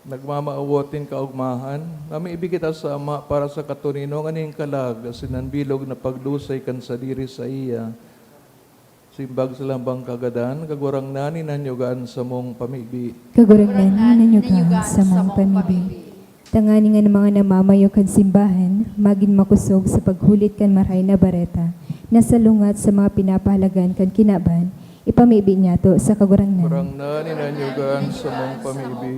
nagmamaawatin kaugmahan, kami ibigita sa Ama para sa katuninong aning kalag, sinanbilog na paglusay kan sa diri sa iya. Simbag sa lambang kagadan, kagurang nani nanyogaan sa mong pamibi. Kagurang nani nanyogaan sa mong pamibi. Tangani nga ng mga namamayo kan simbahan, maging makusog sa paghulit kan maray na bareta, nasalungat sa mga pinapahalagan kan kinaban, ipamibi niya to sa kagurang nani. Kagurang nani nanyogaan sa mong pamibi.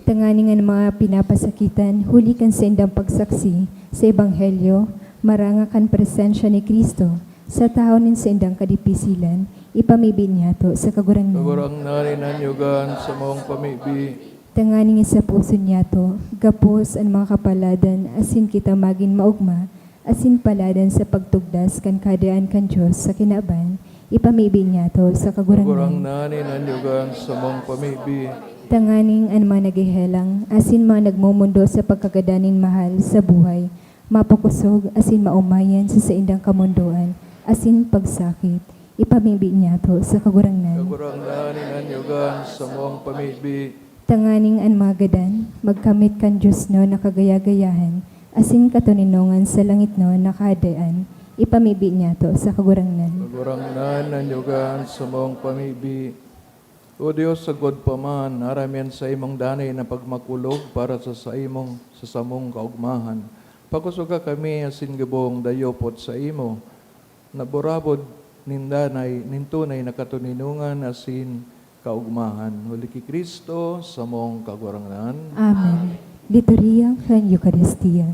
Tangani nga ng mga pinapasakitan, huli kan sa indang pagsaksi sa Ebanghelyo, maranga kan presensya ni Kristo, sa taonin sa indang kadipisilan, ipamibin niya to sa kagurang nani. Kagurang nani nanyogaan sa mong pamibi. Tangani nga sa puso niya to, gapos ang mga kapaladan, asin kita maging maugma, asin paladan sa pagtugdas kan kadaan kan Diyos sa kinaban, ipamibin niya to sa kagurang Kagurang nani. nani nanyogaan sa mong pamibi. Tanganing ang mga naghihelang, asin mga nagmumundo sa pagkagadaning mahal sa buhay, mapakusog, asin maumayan sa indang kamunduan, asin pagsakit, ipamimbi niya to sa kagurang nani. Kagurang nani nanyogaan sa mong pamibi. Tanganing ang mga gadan, magkamit kan Diyos no nakagaya-gayahan, asin katuninongan sa langit no nakadaan, ipamimbi niya to sa kagurang nani. Kagurang nani nanyogaan sa mong pamibi. O Diyos, sagod pa man, aramen sa imong danay na pagmakulog para sa samong kaugmahan. Pakusuga kami asin gabong dayopot sa imo, naborabod nintunay na katuninungan asin kaugmahan. Huli ki Kristo, samong kagurangnan. Amen. Liturgia kan Eucharistia.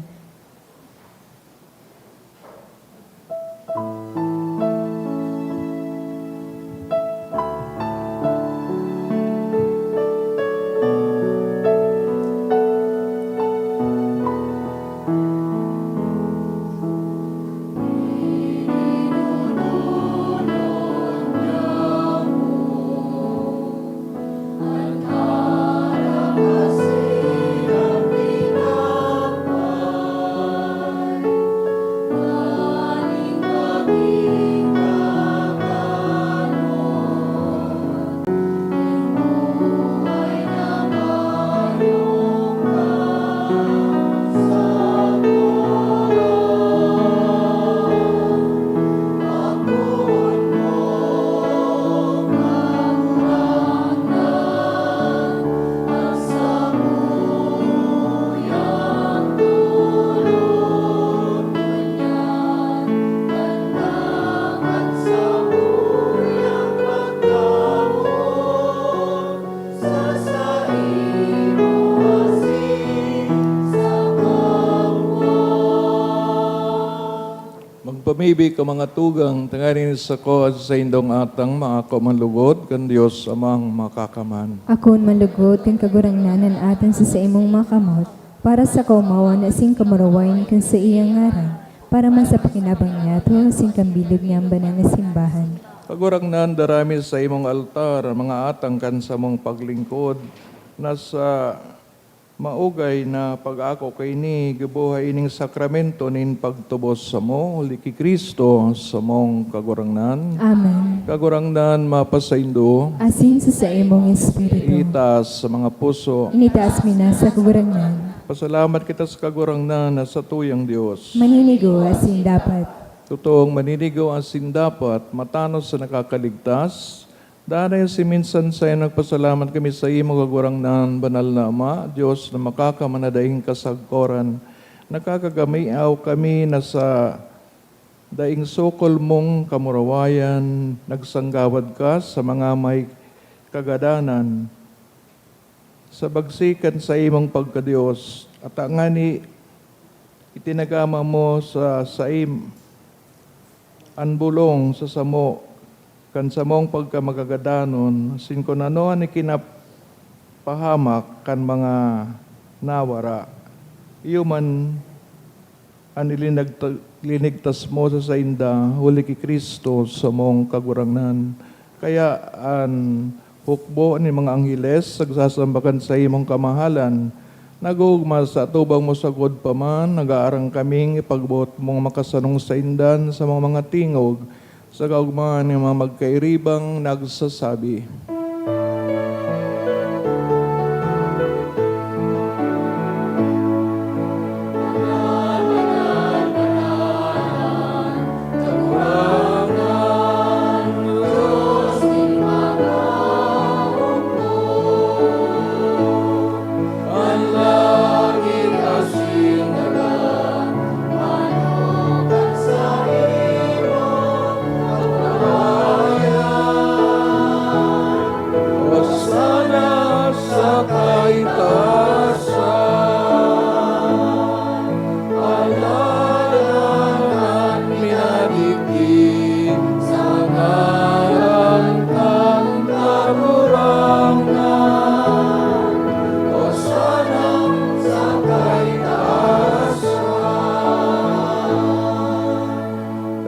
Umibi ka mga tugang, tanganin sa ko sa indong atang mga kamanlugod, kan Diyos amang makakaman. Akon malugod kan kagurangnanan atin sa imong makamot, para sa kaumawan na sing kamarawain kan sa iyang ngaran, para man sa pakinabang niya to sing kambilog niyang banal na simbahan. Kagurangnan darami sa imong altar, mga atang kan sa mong paglingkod, nasa maugay na pag-ako kay ni gabuhay ining sakramento nin pagtubos sa mo, liki Kristo sa mong kagurangnan. Amen. Kagurangnan mapasaindo, Asin sa imong espiritu. itas sa mga puso. Initaas mi na sa kagurangnan. Pasalamat kita sa kagurangnan na sa tuyang Diyos. Maninigo asin dapat. Totoong maninigaw asin dapat, matanos sa nakakaligtas. Danay si minsan sa nagpasalamat kami sa imo kagurangnan, banal na Ama, Diyos na makakamanadaing kasagkoran. Nakakagamiaw kami na sa daing sukol mong kamurawayan, nagsanggawad ka sa mga may kagadanan, sa bagsikan sa imong pagkadiyos, at angani itinagama mo sa saim anbulong sa samo, kan sa mong pagkamagagadanon, sin ko nanoan ni kinapahamak kan mga nawara. Iyo man linigtas mo sa sainda, huli ki Kristo sa mong kagurangnan. Kaya an hukbo ni mga anghiles, sagsasambakan sa imong kamahalan, nagugma sa tubang mo sagod pa man, nag-aarang kaming ipagbuot mong makasanong sa indan sa mga tingog, sa kaugmaan ng mga magkairibang nagsasabi.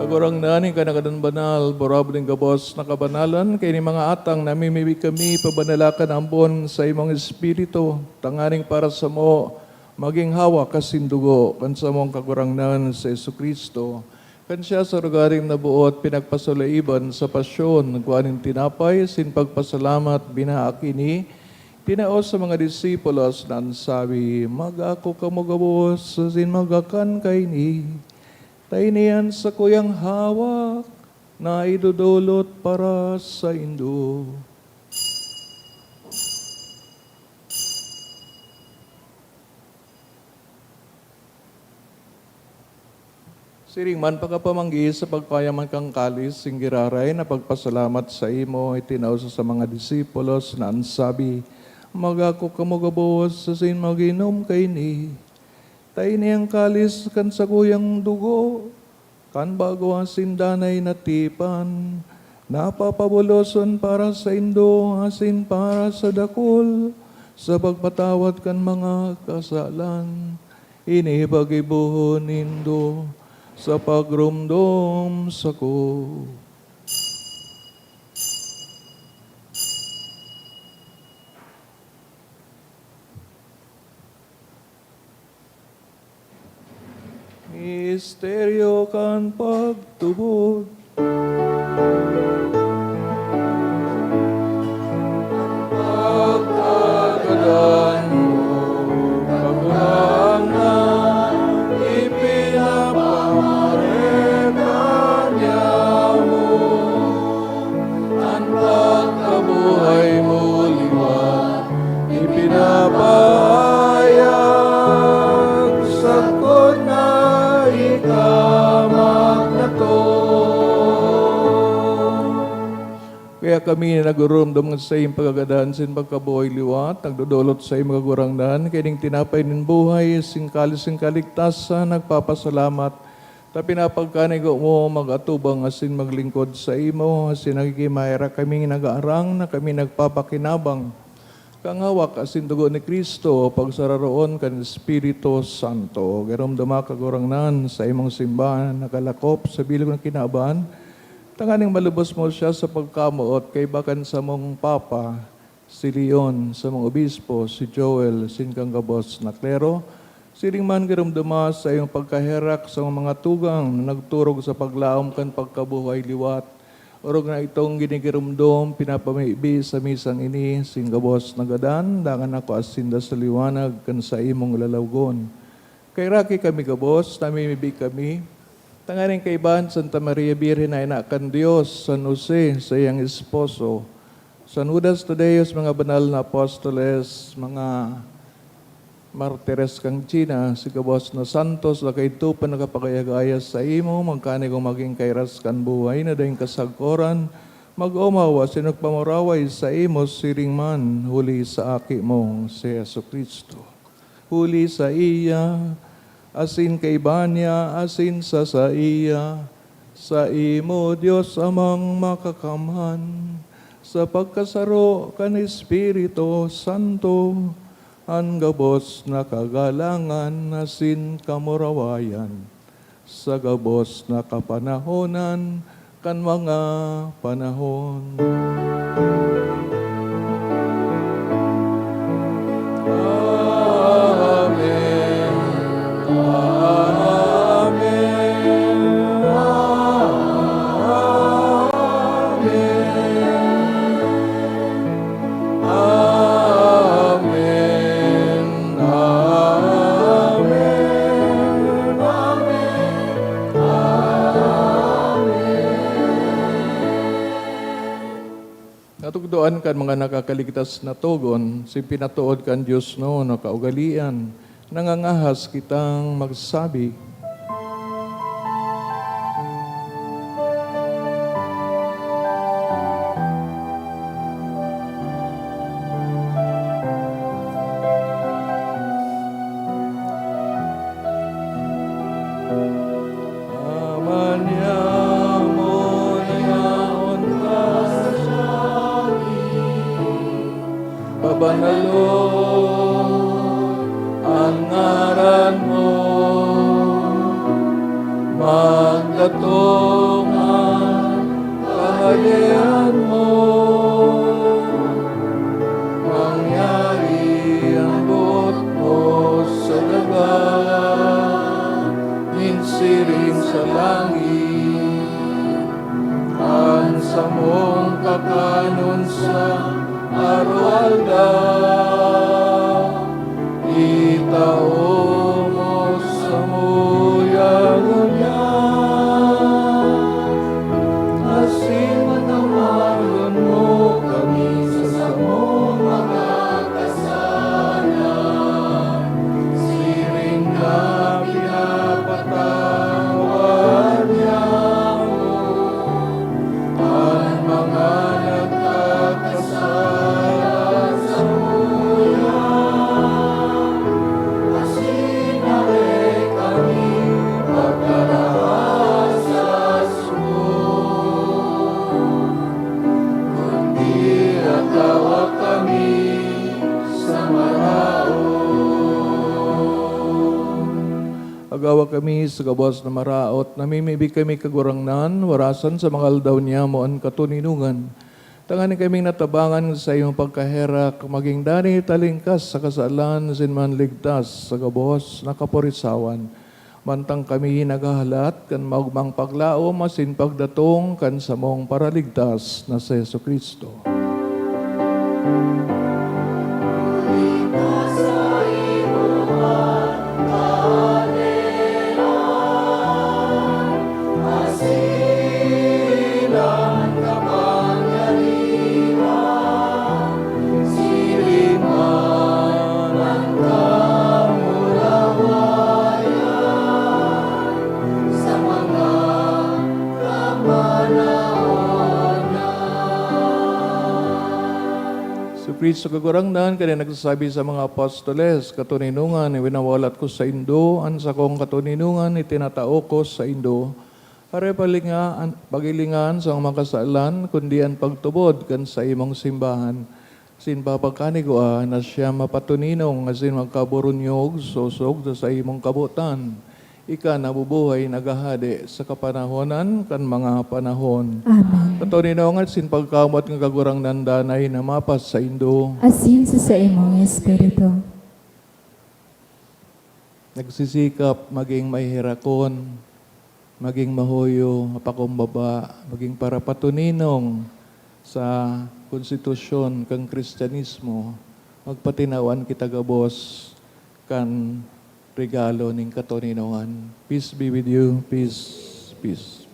Kagurang nani kanakadan banal, borabling gabos na kabanalan, kay ni mga atang namimibi kami, pabanalakan ambon sa imong espiritu, tanganing para sa mo, maging hawa kasindugo, kan sa mong kagurangnan sa Jesucristo. Kan siya sa lugaring nabuot, pinagpasulaiban sa pasyon, nagkuhaning tinapay, sin pagpasalamat, binaakini, tinaos sa mga disipulos na sabi, mag-ako kamugabos, sin magakan kay ni. Tainian sa kuyang hawak na idudulot para sa indo. Siring man pagkapamanggi sa pagpayaman kang kalis, singgiraray na pagpasalamat sa imo, itinaos sa mga disipulos na ansabi, magako kamugabos sa sin maginom kay ni. Tayo niyang kalis kan sa kuyang dugo, kan bago ang sindanay na tipan, napapabuloson para sa indo, asin para sa dakol, sa pagpatawad kan mga kasalan, inibagibuhon nindo, sa pagrumdom sa ko. Misteryo kan pagtubod. Pagkagadan mo, kagurangan, ipinapamareka niya mo. Ang pagkabuhay mo liwat, ipinapahayag sa na ikamak na to. Kaya kami nagurumdum sa iyong pagkagadahan sin pagkabuhay liwat, nagdudulot sa iyong magagurangdan, kaya ning tinapay nin buhay, singkalis sing kaligtasan, nagpapasalamat, pinapagkanigo mo mag-atubang asin maglingkod sa imo, asin nagigimayra kami nag-aarang na kami nagpapakinabang. Kangawak asin dugo ni Kristo, pagsararoon kan Espiritu Santo. Garom dama kagurangnan sa imong simbahan, nakalakop sa bilog ng kinaban. Tanganing malubos mo siya sa pagkamuot kay bakan sa mong Papa, si Leon, sa mong obispo, si Joel, sinkang gabos na klero. Siring man garamdama sa iyong pagkaherak sa mga tugang na nagturog sa paglaom kan pagkabuhay liwat. Orog na itong ginigiramdom, pinapamibi sa misang ini, singgabos nagadan, dangan ako asinda sa liwanag kan sa imong lalawgon. Kay Raki kami gabos, namimibi kami, tanganing kaibahan Santa Maria Birhen ay inakan Diyos, San Jose, sa iyang esposo, San Judas Tadeus, mga banal na apostoles, mga martires kang China, si Kabos na Santos, na kay ito pa nakapagayagayas sa imo, magkani kong maging kairas kan buhay, na dahil kasagkoran, mag-umawa, sinagpamuraway sa imo, siring man, huli sa aki mo, si Yesu Kristo. Huli sa iya, asin kay Banya, asin sa iya, sa imo, Diyos amang makakamhan, sa pagkasaro kan Espiritu Santo, ang gabos na kagalangan asin kamurawayan, sa gabos na kapanahonan kan mga panahon. Amen. Natugdoan kan mga nakakaligtas na tugon, si pinatuod kan Diyos no, nakaugalian, nangangahas kitang magsabi. Pabanalon ang ngaran mo, magdatong ang kaharian mo, mangyari ang buot mo sa dagat, minsiring sa langit, ang samong kakanon sa Arwalda, itao mo sa muyanguyan, asin matawaron mo kami sa samong mga kasalan, siring na pinapatawad niya mo, ang mga agawa kami sa gabos na maraot, namimibig kami kagurangnan, warasan sa mga aldaw niya mo ang katuninungan. Tanganin kaming natabangan sa iyong pagkaherak, maging dani talingkas sa kasalan, sinman ligtas sa gabos na kaporisawan. Mantang kami nagahalat, kan maugmang paglao, masin pagdatong, kan samong paraligtas na sa Yesu Kristo. Kristo kagurangnan, kaya nagsasabi sa mga apostoles, katuninungan, winawalat ko sa Indo, an sa kong katuninungan, itinatao ko sa Indo. Are pagilingan sa mga kasaalan, kundi ang pagtubod kan sa imong simbahan. Sin papagkani ko na siya mapatuninong, asin magkaburunyog, sosog sa imong kabutan. Ika nabubuhay nagahade sa kapanahonan kan mga panahon. Amen. Katuninongan sin pagkamot ng kagurang nandanay na mapas sa Indo. Asin sa imong Espiritu. Nagsisikap maging mahihirakon, maging mahuyo, mapakumbaba, maging para patuninong sa konstitusyon kang Kristyanismo. Magpatinawan kita gabos kan regalo ning katuninongan. Peace be with you. Peace. Peace.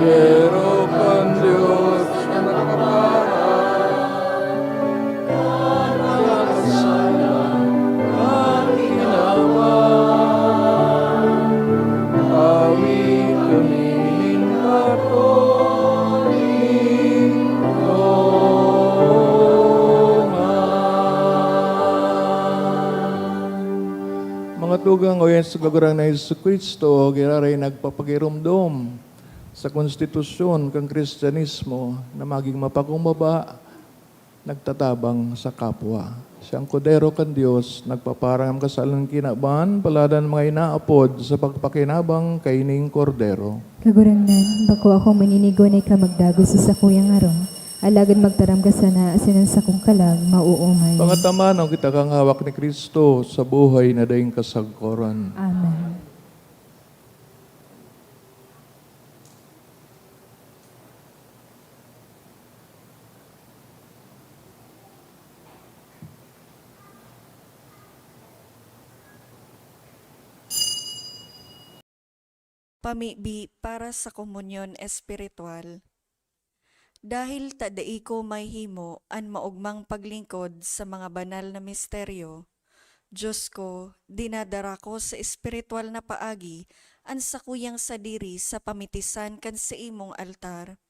Pero kan Diyos na nakaparang, kan mga kasalan, kan ginawan, awit kami ning katuninongan. Mga tugang o Yesu kagurang na Yesu Kristo, giraray nagpapagirumdom sa konstitusyon kang Kristyanismo na maging mapakumbaba, nagtatabang sa kapwa. Siyang kodero kan Diyos, nagpaparang kasalan kinaban, paladan mga inaapod sa pagpakinabang kaining kordero. Kagurangnan, bako ako maninigo na ika magdago sa sakuyang aron. Alagad magtaram ka sana, asinan sa kong kalag, mauumay. Pangatamanaw kita kang hawak ni Kristo sa buhay na daing kasagkoran. Amen. Pamibi para sa komunyon espiritual. Dahil tadai ko may himo an maugmang paglingkod sa mga banal na misteryo, Diyos ko, dinadara ko sa espiritual na paagi an sakuyang sadiri sa pamitisan kan sa imong altar.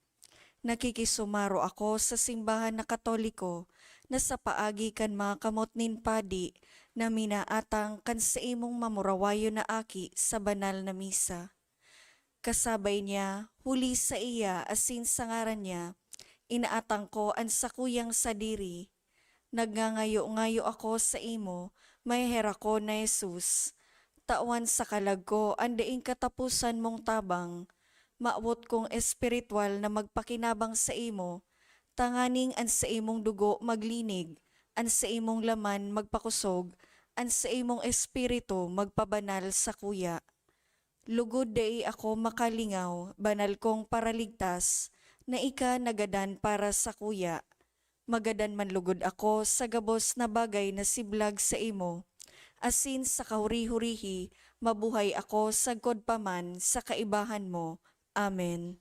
Nakikisumaro ako sa simbahan na Katoliko na sa paagi kan mga kamot nin padi na minaatang kan sa imong mamurawayo na aki sa banal na misa. Kasabay niya, huli sa iya asin sa ngaran niya, inaatang ko ang sakuyang sadiri. Nagngangayo-ngayo ako sa imo, may hera ko na Jesus. Tawan sa kalag ko, andaing katapusan mong tabang. Maawot kong espiritual na magpakinabang sa imo, tanganing an sa imong dugo maglinig, an sa imong laman magpakusog, an sa imong espiritu magpabanal sa kuya. Lugod dai ako makalingaw, banal kong paraligtas, na ika nagadan para sa kuya. Magadan man lugod ako sa gabos na bagay na siblag sa imo. Asin sa kahuri-hurihi, mabuhay ako sagkod paman sa kaibahan mo. Amen.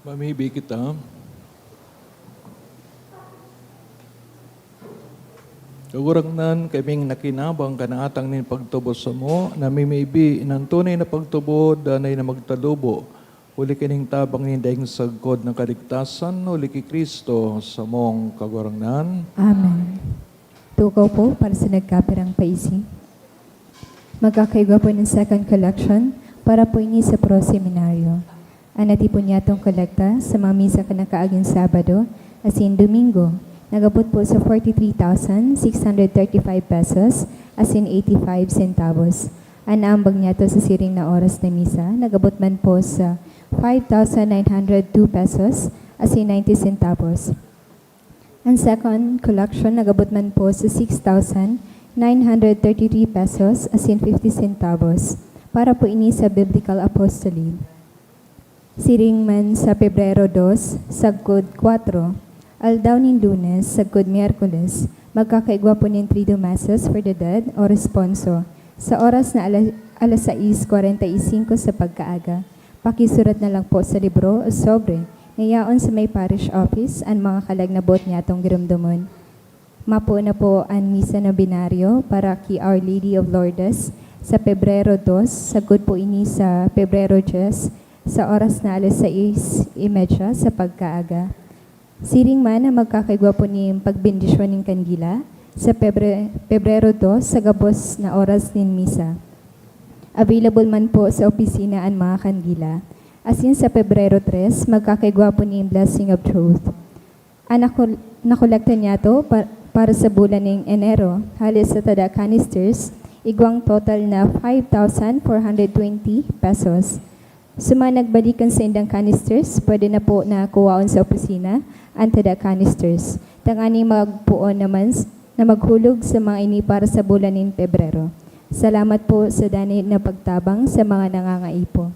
Pamibi kita. Kagurangnan kaming nakinabang kanaatang nin pagtubos sa mo, na mimibi inang tunay na pagtubod, danay na magtalubo. Uli kining tabang nin daing sagkod ng kaligtasan, uli ki Kristo sa mong kagurangnan. Amen. Tukaw po para sa nagkapirang paisi. Magkakaigwa po ng second collection para po ini sa Pro Seminaryo. Anati po niya itong kolekta sa mga misa ka nakaaging Sabado as in Domingo. Nagabot po sa 43,635 pesos as in 85 centavos. Anaambag niya to sa siring na oras na misa. Nagabot man po sa 5,902 pesos as in 90 centavos. Ang second collection nagabot man po sa 6,933 pesos as in 50 centavos para po ini sa Biblical Apostolate. Siring man sa Pebrero 2, Sagkod 4, Aldaw nin Lunes, Sagkod Miyerkules, magkakaigwa po nin Trido Masses for the Dead o Responso sa oras na alas 6:45 sa pagkaaga. Pakisurat na lang po sa libro o sobre ngayaon sa may parish office ang mga kalagnabot niya itong girumdumon. Mapo na po ang misa na binaryo para kay Our Lady of Lourdes sa Pebrero 2, sagod po ini sa Pebrero 10 sa oras na alas 6:30 sa pagkaaga. Siring man na magkakaigwa po ni pagbindisyon ng kandila sa Pebrero 2 sa gabos na oras nin misa. Available man po sa opisina ang mga kandila. Asin sa Pebrero 3, magkakaigwa po ni Blessing of Truth. Nakolekta niya to para sa bulan ng Enero, halos sa tada canisters, igwang total na 5,420 pesos. Sa mga nagbalikan sa indang canisters, pwede na po na kuwaon sa opisina ang tada canisters. Tangani magpuon naman na maghulog sa mga ini para sa bulan ng Pebrero. Salamat po sa dani na pagtabang sa mga nangangaipo.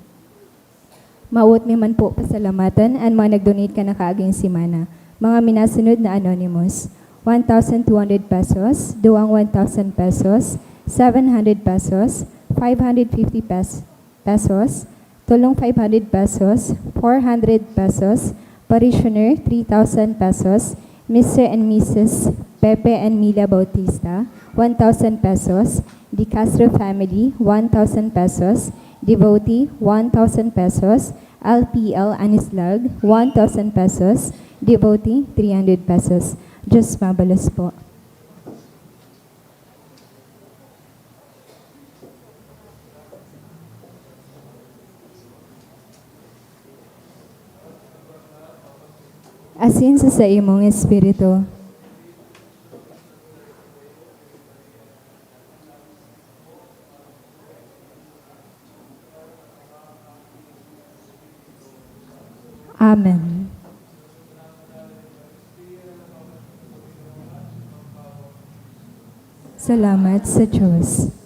Mauot mi man po pasalamatan ang mga nag-donate ka na kaaging simana. Mga minasunod na anonymous, 1,200 pesos, duwang 1,000 pesos, 700 pesos, 550 pesos, tulong 500 pesos, 400 pesos, parishioner 3,000 pesos, Mr. and Mrs. Pepe and Mila Bautista, 1,000 pesos, Di Castro family, 1,000 pesos, devotee, 1,000 pesos, LPL Anislag, 1,000 pesos, devotee, 300 pesos. Diyos mabalos po. Asin sa imong espiritu. Amen. Salamat sa Diyos.